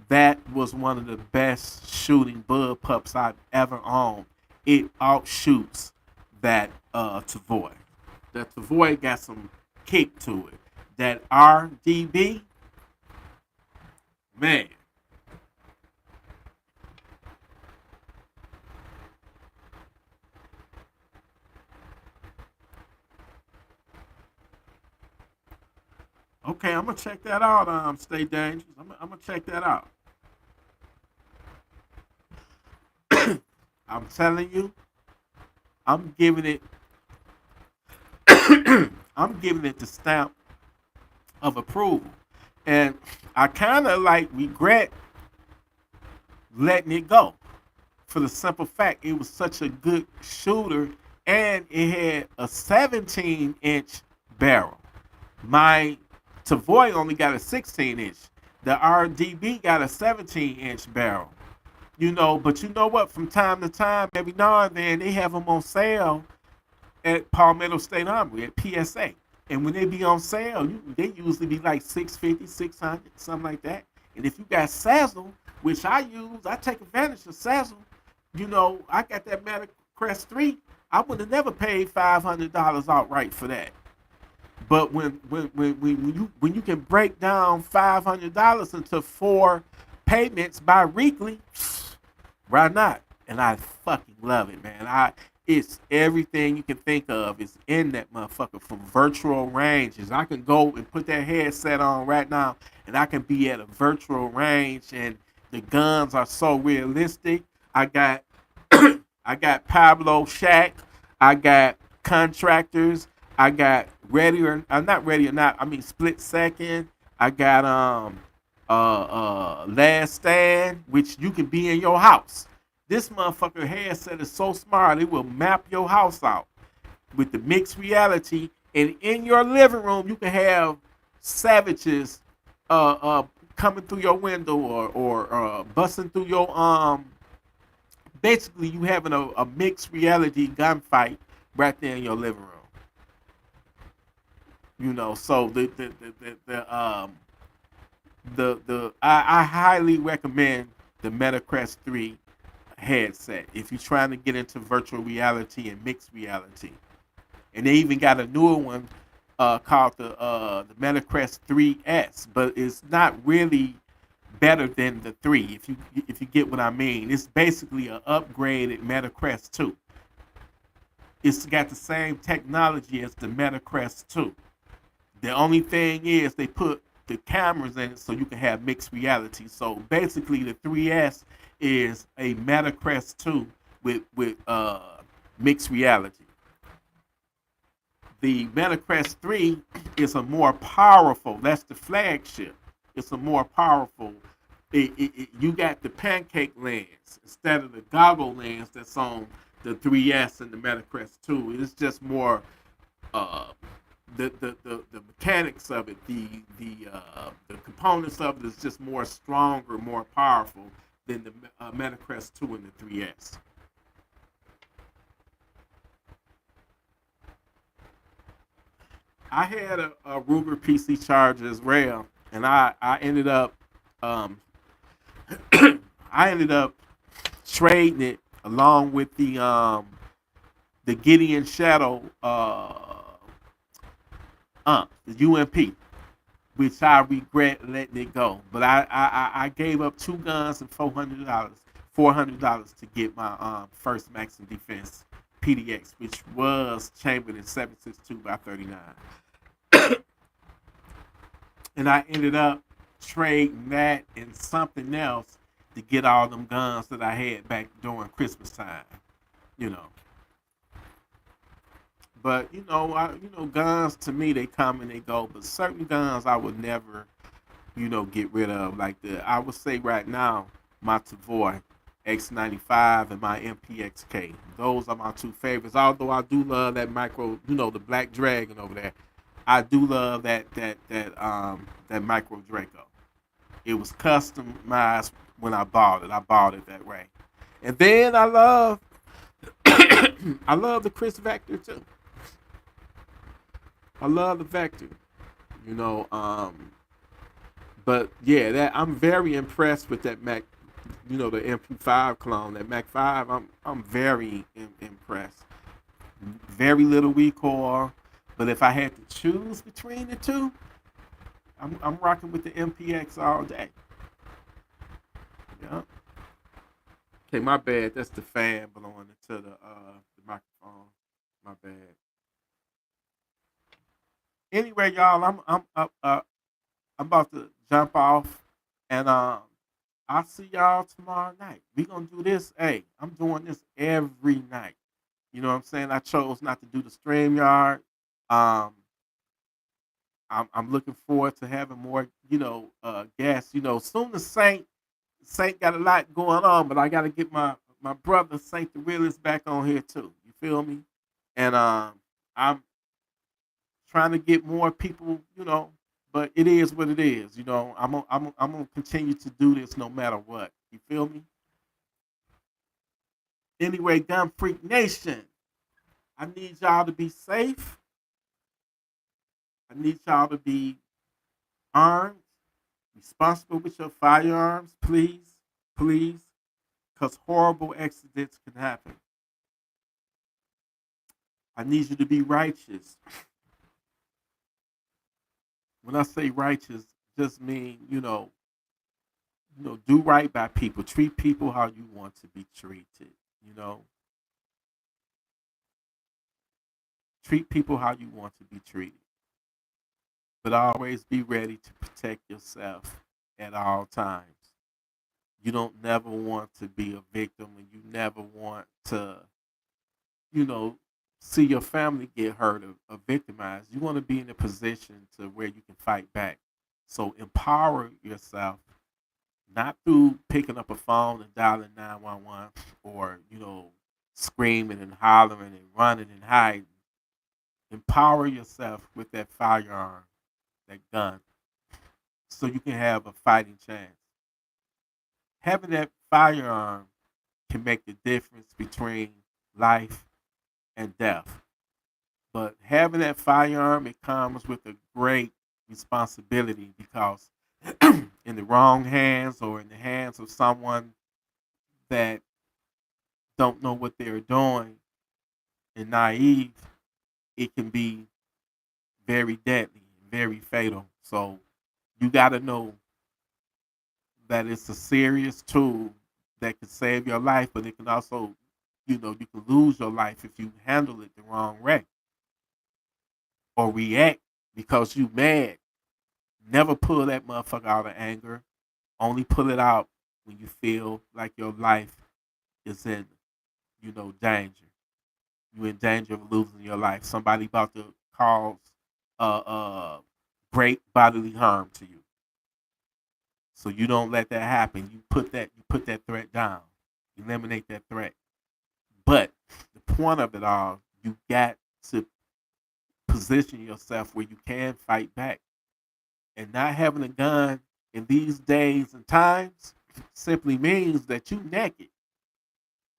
That was one of the best shooting bullpups I've ever owned. It outshoots that Tavoy. That Tavoy got some kick to it. That RDB, man. Okay, I'm gonna check that out. Stay dangerous. I'm gonna check that out. I'm telling you, I'm giving it. I'm giving it the stamp of approval, and I kind of like regret letting it go for the simple fact it was such a good shooter, and it had a 17-inch barrel. My Tavoy only got a 16-inch. The RDB got a 17-inch barrel. But you know what? From time to time, every now and then, they have them on sale at Palmetto State Armory at PSA. And when they be on sale, they usually be like 650, 600, something like that. And if you got Sazzle, which I use, I take advantage of Sazzle. You know, I got that Metacrest 3. I would have never paid $500 outright for that. But when you can break down $500 into 4 payments bi-weekly, why not? And I fucking love it, man. It's everything you can think of is in that motherfucker from virtual ranges. I can go and put that headset on right now, and I can be at a virtual range, and the guns are so realistic. I got I got Pablo Shack. I got contractors. I got ready or not ready or not. I mean split second. I got last stand, which you can be in your house. This motherfucker headset is so smart, it will map your house out with the mixed reality. And in your living room, you can have savages coming through your window or busting through your basically you having a mixed reality gunfight right there in your living room. You know, so I highly recommend the Metacrest 3 headset if you're trying to get into virtual reality and mixed reality. And they even got a newer one called the Metacrest 3S, but it's not really better than the 3 if you get what I mean. It's basically an upgraded Metacrest 2. It's got the same technology as the Metacrest 2. The only thing is they put the cameras in it so you can have mixed reality. So basically, the 3S is a Metacrest 2 with mixed reality. The Metacrest 3 is a more powerful. That's the flagship. It's a more powerful. You got the pancake lens instead of the goggle lens that's on the 3S and the Metacrest 2. It's just more uh, the mechanics of it, the components of it is just more stronger, more powerful than the Metacrest 2 and the 3S. I had a Ruger PC charger as well, and I ended up um, I ended up trading it along with the Gideon Shadow the UMP, which I regret letting it go. But I gave up 2 guns and $400 to get my first Maxim Defense PDX, which was chambered in 7.62 by 39. And I ended up trading that and something else to get all them guns that I had back during Christmas time. You know, but guns to me they come and they go. But certain guns I would never, get rid of. Like I would say right now, my Tavoy X95 and my MPXK. Those are my 2 favorites. Although I do love that micro, the Black Dragon over there. I do love that micro Draco. It was customized when I bought it. I bought it that way. And then I love I love the Chris Vector too. I love the Vector. You know, but yeah, that I'm very impressed with that Mac. The MP5 clone, that Mac 5. I'm very impressed. Very little recoil, but if I had to choose between the two, I'm rocking with the MPX all day. Yeah. Okay, my bad. That's the fan blowing into the microphone. My bad. Anyway, y'all, I'm about to jump off, and I'll see y'all tomorrow night. We gonna do this. Hey, I'm doing this every night. You know what I'm saying? I chose not to do the StreamYard. Um, I'm looking forward to having more, guests. Soon as Saint got a lot going on, but I got to get my brother Saint the Realist back on here too. You feel me? And I'm trying to get more people, but it is what it is. I'm gonna continue to do this no matter what. You feel me? Anyway, Gun Freak Nation, I need y'all to be safe. I need y'all to be armed, responsible with your firearms, please, please, because horrible accidents can happen. I need you to be righteous. When I say righteous, just mean, do right by people. Treat people how you want to be treated. You know, treat people how you want to be treated. But always be ready to protect yourself at all times. You don't never want to be a victim, and you never want to, you know, see your family get hurt or victimized. You want to be in a position to where you can fight back. So empower yourself, not through picking up a phone and dialing 911 or, screaming and hollering and running and hiding. Empower yourself with that firearm, that gun, so you can have a fighting chance. Having that firearm can make the difference between life and death. But having that firearm, it comes with a great responsibility because in the wrong hands or in the hands of someone that don't know what they're doing and naive, it can be very deadly, very fatal. So you got to know that it's a serious tool that can save your life, but it can also, you can lose your life if you handle it the wrong way or react because you mad. Never pull that motherfucker out of anger. Only pull it out when you feel like your life is in, danger. You're in danger of losing your life. Somebody about to cause great bodily harm to you. So you don't let that happen. You put that threat down. Eliminate that threat. But the point of it all, you got to position yourself where you can fight back. And not having a gun in these days and times simply means that you naked.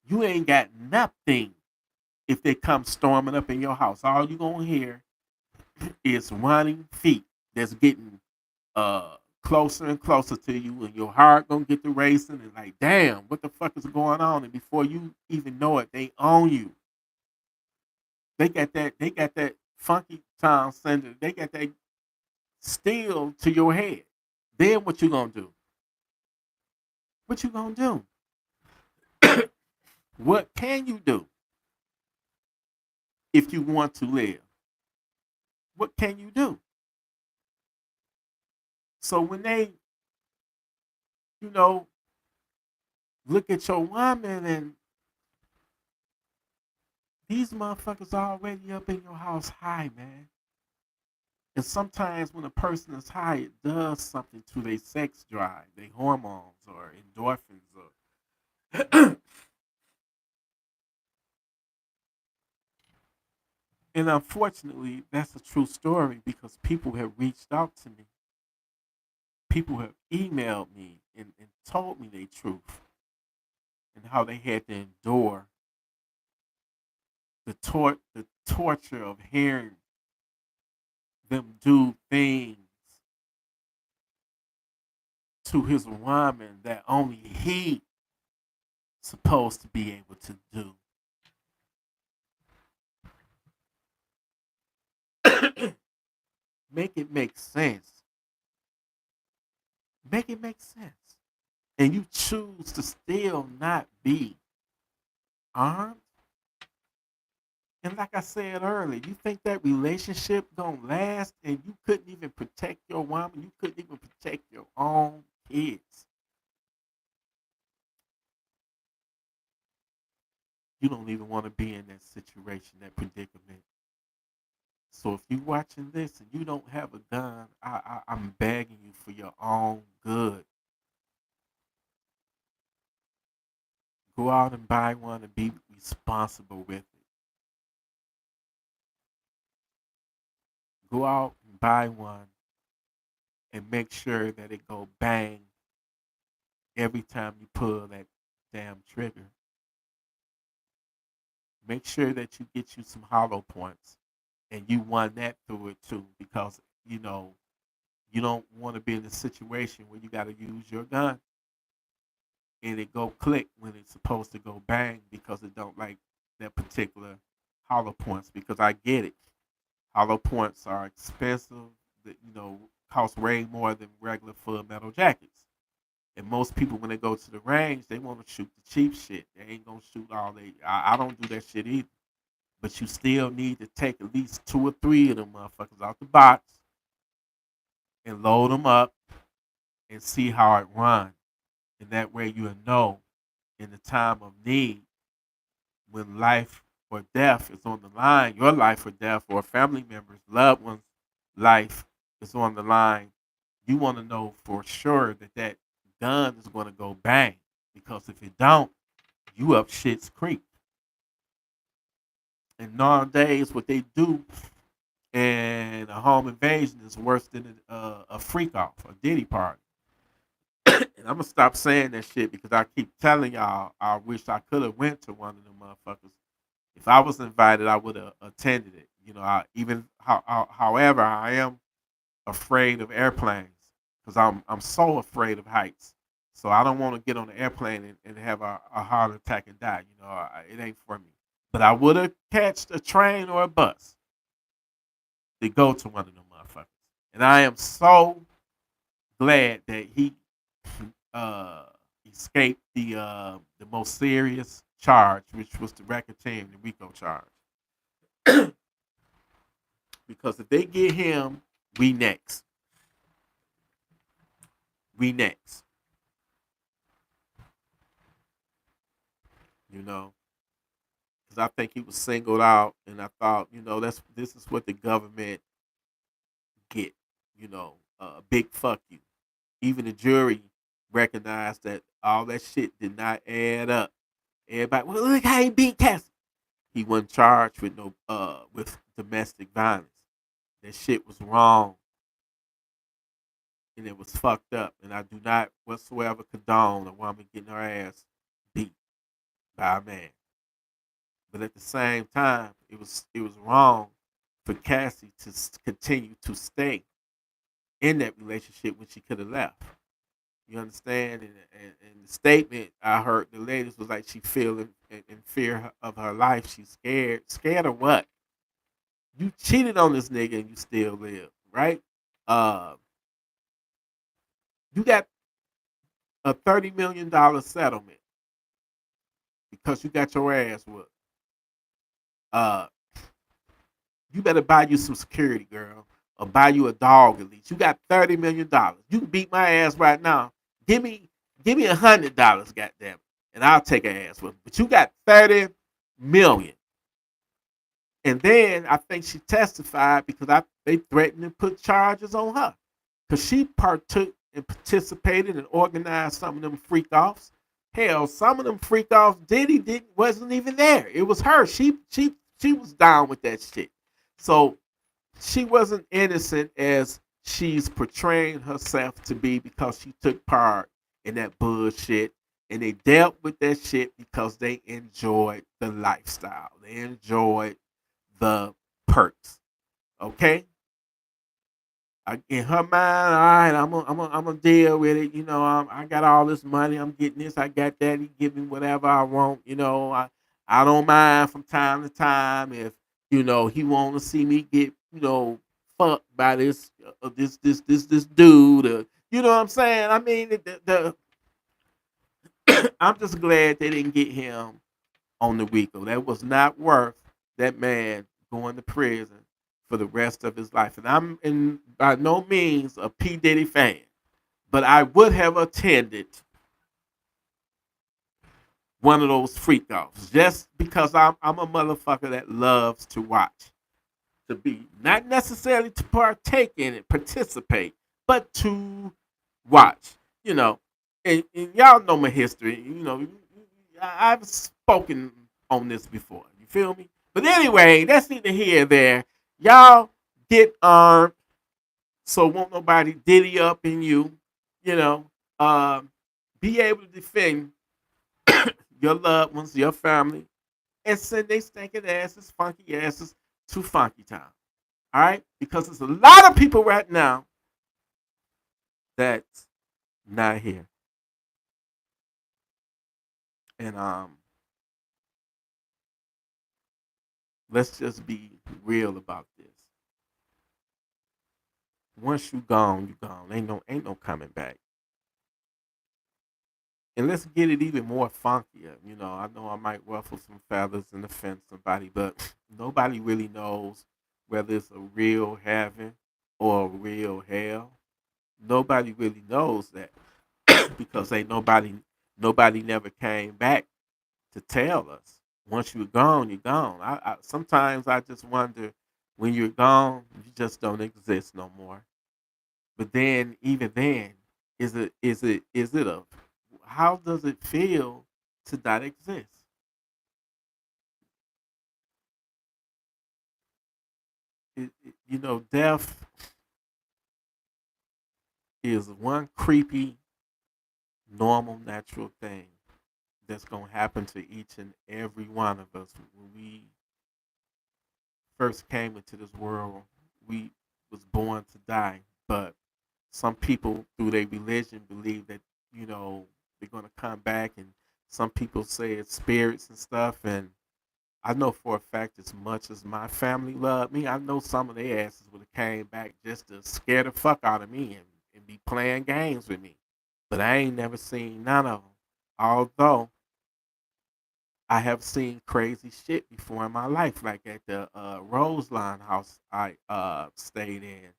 You ain't got nothing if they come storming up in your house. All you gonna hear is running feet that's getting closer and closer to you, and your heart gonna get to racing and like, damn, what the fuck is going on? And before you even know it, they own you. They got that funky town center. They got that steel to your head. Then what you gonna do? What you gonna do? What can you do if you want to live? What can you do? So when they, you know, look at your woman and these motherfuckers already up in your house high, man. And sometimes when a person is high, it does something to their sex drive, their hormones or endorphins or and unfortunately, that's a true story because people have reached out to me. People have emailed me and told me their truth and how they had to endure the torture of hearing them do things to his woman that only he supposed to be able to do. Make it make sense. Make it make sense. And you choose to still not be armed. And like I said earlier, you think that relationship gonna last and you couldn't even protect your woman, you couldn't even protect your own kids. You don't even want to be in that situation, that predicament. So if you're watching this and you don't have a gun, I'm begging you for your own good. Go out and buy one and be responsible with it. Go out and buy one and make sure that it go bang every time you pull that damn trigger. Make sure that you get you some hollow points and you won that through it too, because you know you don't want to be in a situation where you got to use your gun and it go click when it's supposed to go bang because it don't like that particular hollow points. Because I get it, hollow points are expensive. That cost way more than regular full metal jackets. And most people, when they go to the range, they want to shoot the cheap shit. They ain't gonna shoot all they. I don't do that shit either. But you still need to take at least 2 or 3 of them motherfuckers out the box and load them up and see how it runs. And that way you'll know in the time of need, when life or death is on the line, your life or death, or a family member's, loved one's life is on the line, you want to know for sure that that gun is going to go bang. Because if it don't, you up shit's creek. And nowadays, what they do in a home invasion is worse than a freak off, a Diddy party. And I'm gonna stop saying that shit because I keep telling y'all I wish I could have went to one of them motherfuckers. If I was invited, I would have attended it. However, I am afraid of airplanes because I'm so afraid of heights. So I don't want to get on the airplane and have a heart attack and die. It ain't for me. But I would have catched a train or a bus to go to one of them motherfuckers. And I am so glad that he uh, escaped the most serious charge, which was the racketeering, the RICO charge. Because if they get him, we next. We next. Because I think he was singled out, and I thought, this is what the government get. A big fuck you. Even the jury recognized that all that shit did not add up. Everybody, well, look how he beat Cassie. He wasn't charged with with domestic violence. That shit was wrong, and it was fucked up. And I do not whatsoever condone a woman getting her ass beat by a man. But at the same time, it was wrong for Cassie to continue to stay in that relationship when she could have left. You understand? And the statement I heard the ladies was like she feeling in fear of her life. She's scared. Scared of what? You cheated on this nigga and you still live, right? Uh, you got a $30 million settlement because you got your ass whooped. Uh, you better buy you some security, girl, or buy you a dog at least. You got $30 million. You can beat my ass right now. Give me $100, goddamn it, and I'll take her ass with it. But you got 30 million. And then I think she testified because they threatened to put charges on her because she partook and participated and organized some of them freak offs. Hell, some of them freak offs Diddy wasn't even there. It was her. She was down with that shit. So she wasn't innocent as she's portraying herself to be because she took part in that bullshit. And they dealt with that shit because they enjoyed the lifestyle. They enjoyed the perks. Okay? In her mind, all right, I'm gonna deal with it. I got all this money. I'm getting this. I got that. He give me whatever I want. I don't mind from time to time if he want to see me get fucked by this dude. You know what I'm saying? I mean, I'm just glad they didn't get him on the RICO. That was not worth that man going to prison for the rest of his life. And I'm by no means a P. Diddy fan, but I would have attended one of those freak offs just because I'm a motherfucker that loves to watch, to be not necessarily to partake in it, participate, but to watch. You know, and y'all know my history. I've spoken on this before. You feel me? But anyway, that's neither here nor there. Y'all get armed, so won't nobody diddy up in you. You know, be able to defend your loved ones, your family, and send they stinking asses, funky asses to Funky Town. All right? Because there's a lot of people right now that's not here. And let's just be real about this. Once you gone, you gone. Ain't no coming back. And let's get it even more funkier. I know I might ruffle some feathers and offend somebody, but nobody really knows whether it's a real heaven or a real hell. Nobody really knows that because ain't nobody never came back to tell us. Once you're gone, you're gone. Sometimes I just wonder when you're gone, you just don't exist no more. But then, even then, is it a how does it feel to not exist? Death is one creepy, normal, natural thing that's gonna happen to each and every one of us. When we first came into this world, we was born to die, but some people through their religion believe that they're gonna come back, and some people say it's spirits and stuff. And I know for a fact, as much as my family loved me, I know some of their asses would have came back just to scare the fuck out of me and be playing games with me. But I ain't never seen none of them. Although I have seen crazy shit before in my life, like at the Roseline house I stayed in.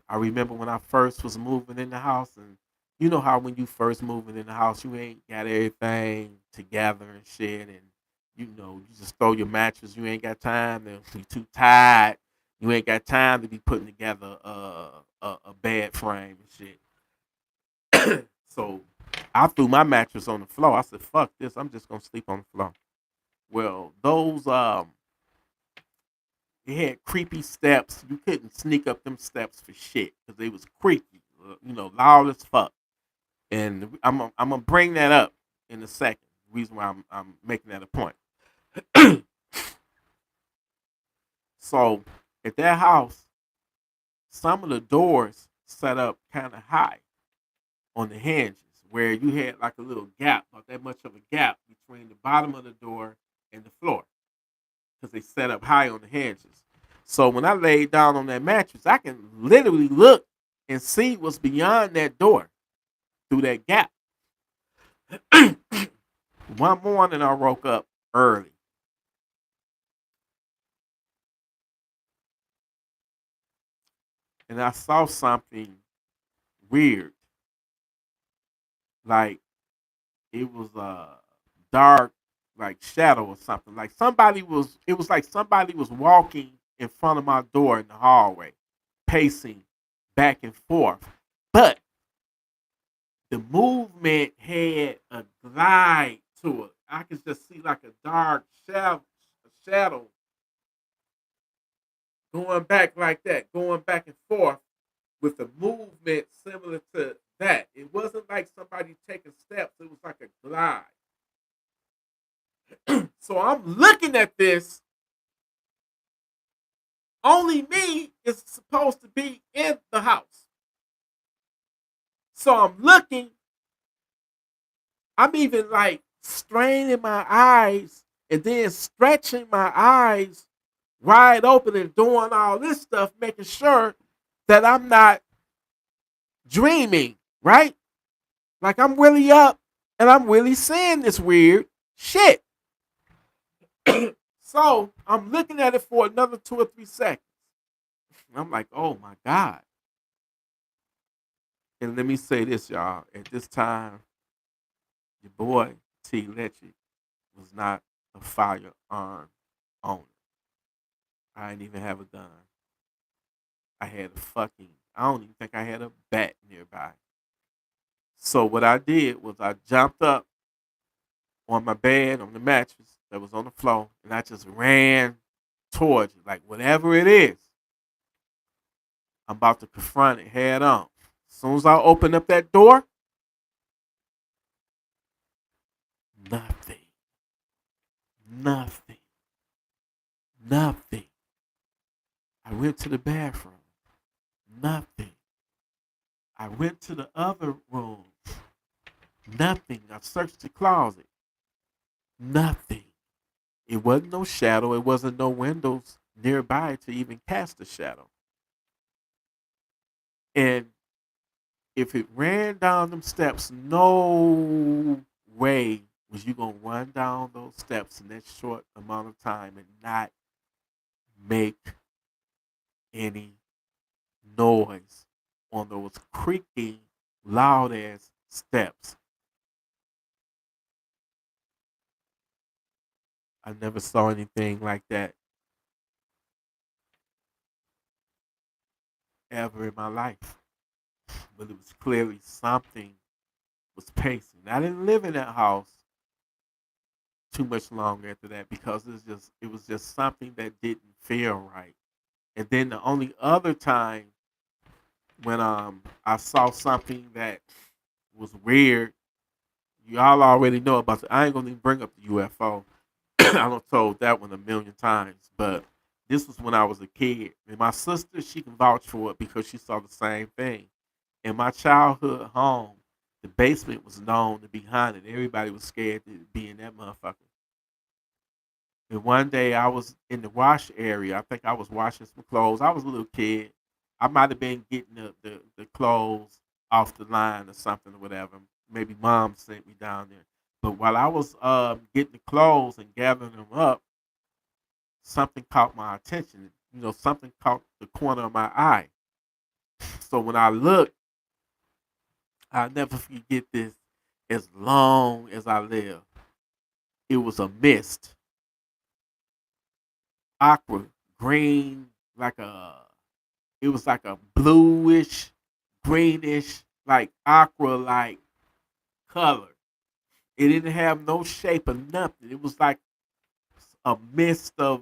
I remember when I first was moving in the house, and you know how when you first moving in the house, you ain't got everything together and shit, and you just throw your mattress. You ain't got time. You too tired. You ain't got time to be putting together a bed frame and shit. So I threw my mattress on the floor. I said, "Fuck this! I'm just gonna sleep on the floor." Well, those it had creepy steps. You couldn't sneak up them steps for shit because they was creaky, loud as fuck. And I'm gonna bring that up in a second. Reason why I'm making that a point. So at that house, some of the doors set up kind of high on the hinges, where you had like a little gap, not that much of a gap between the bottom of the door and the floor, because they set up high on the hinges. So when I laid down on that mattress, I can literally look and see what's beyond that door through that gap. One morning I woke up early, and I saw something weird. Like it was a dark, like shadow or something. Like it was like somebody was walking in front of my door in the hallway, pacing back and forth. But the movement had a glide to it. I could just see like a dark shadow going back like that, going back and forth with a movement similar to that. It wasn't like somebody taking steps, it was like a glide. So I'm looking at this. Only me is supposed to be in the house. So I'm looking. I'm even like straining my eyes and then stretching my eyes wide open and doing all this stuff, making sure that I'm not dreaming, right? Like I'm really up and I'm really seeing this weird shit. So I'm looking at it for another 2 or 3 seconds. I'm like, oh my God. And let me say this, y'all. At this time, your boy TElectrik was not a firearm owner. I didn't even have a gun. I had I don't even think I had a bat nearby. So what I did was I jumped up on my bed, on the mattress that was on the floor, and I just ran towards it. Like whatever it is, I'm about to confront it head on. As soon as I open up that door, nothing, nothing, nothing. I went to the bathroom. Nothing. I went to the other room. Nothing. I searched the closet. Nothing. It wasn't no shadow. It wasn't no windows nearby to even cast a shadow. And if it ran down them steps, no way was you gonna run down those steps in that short amount of time and not make any noise on those creaking, loud ass steps. I never saw anything like that ever in my life. But it was clearly something was pacing. I didn't live in that house too much longer after that because it was just something that didn't feel right. And then the only other time when I saw something that was weird, y'all already know about it. I ain't gonna even bring up the UFO. I don't told that one a million times, but this was when I was a kid. And my sister, she can vouch for it because she saw the same thing. In my childhood home, the basement was known to be haunted. Everybody was scared to be in that motherfucker. And one day I was in the wash area. I think I was washing some clothes. I was a little kid. I might have been getting the clothes off the line or something or whatever. Maybe mom sent me down there. But while I was getting the clothes and gathering them up, something caught my attention. You know, something caught the corner of my eye. So when I looked, I'll never forget this as long as I live. It was a mist, aqua, green, like a, it was like a bluish, greenish, like aqua like color. It didn't have no shape or nothing. It was like a mist of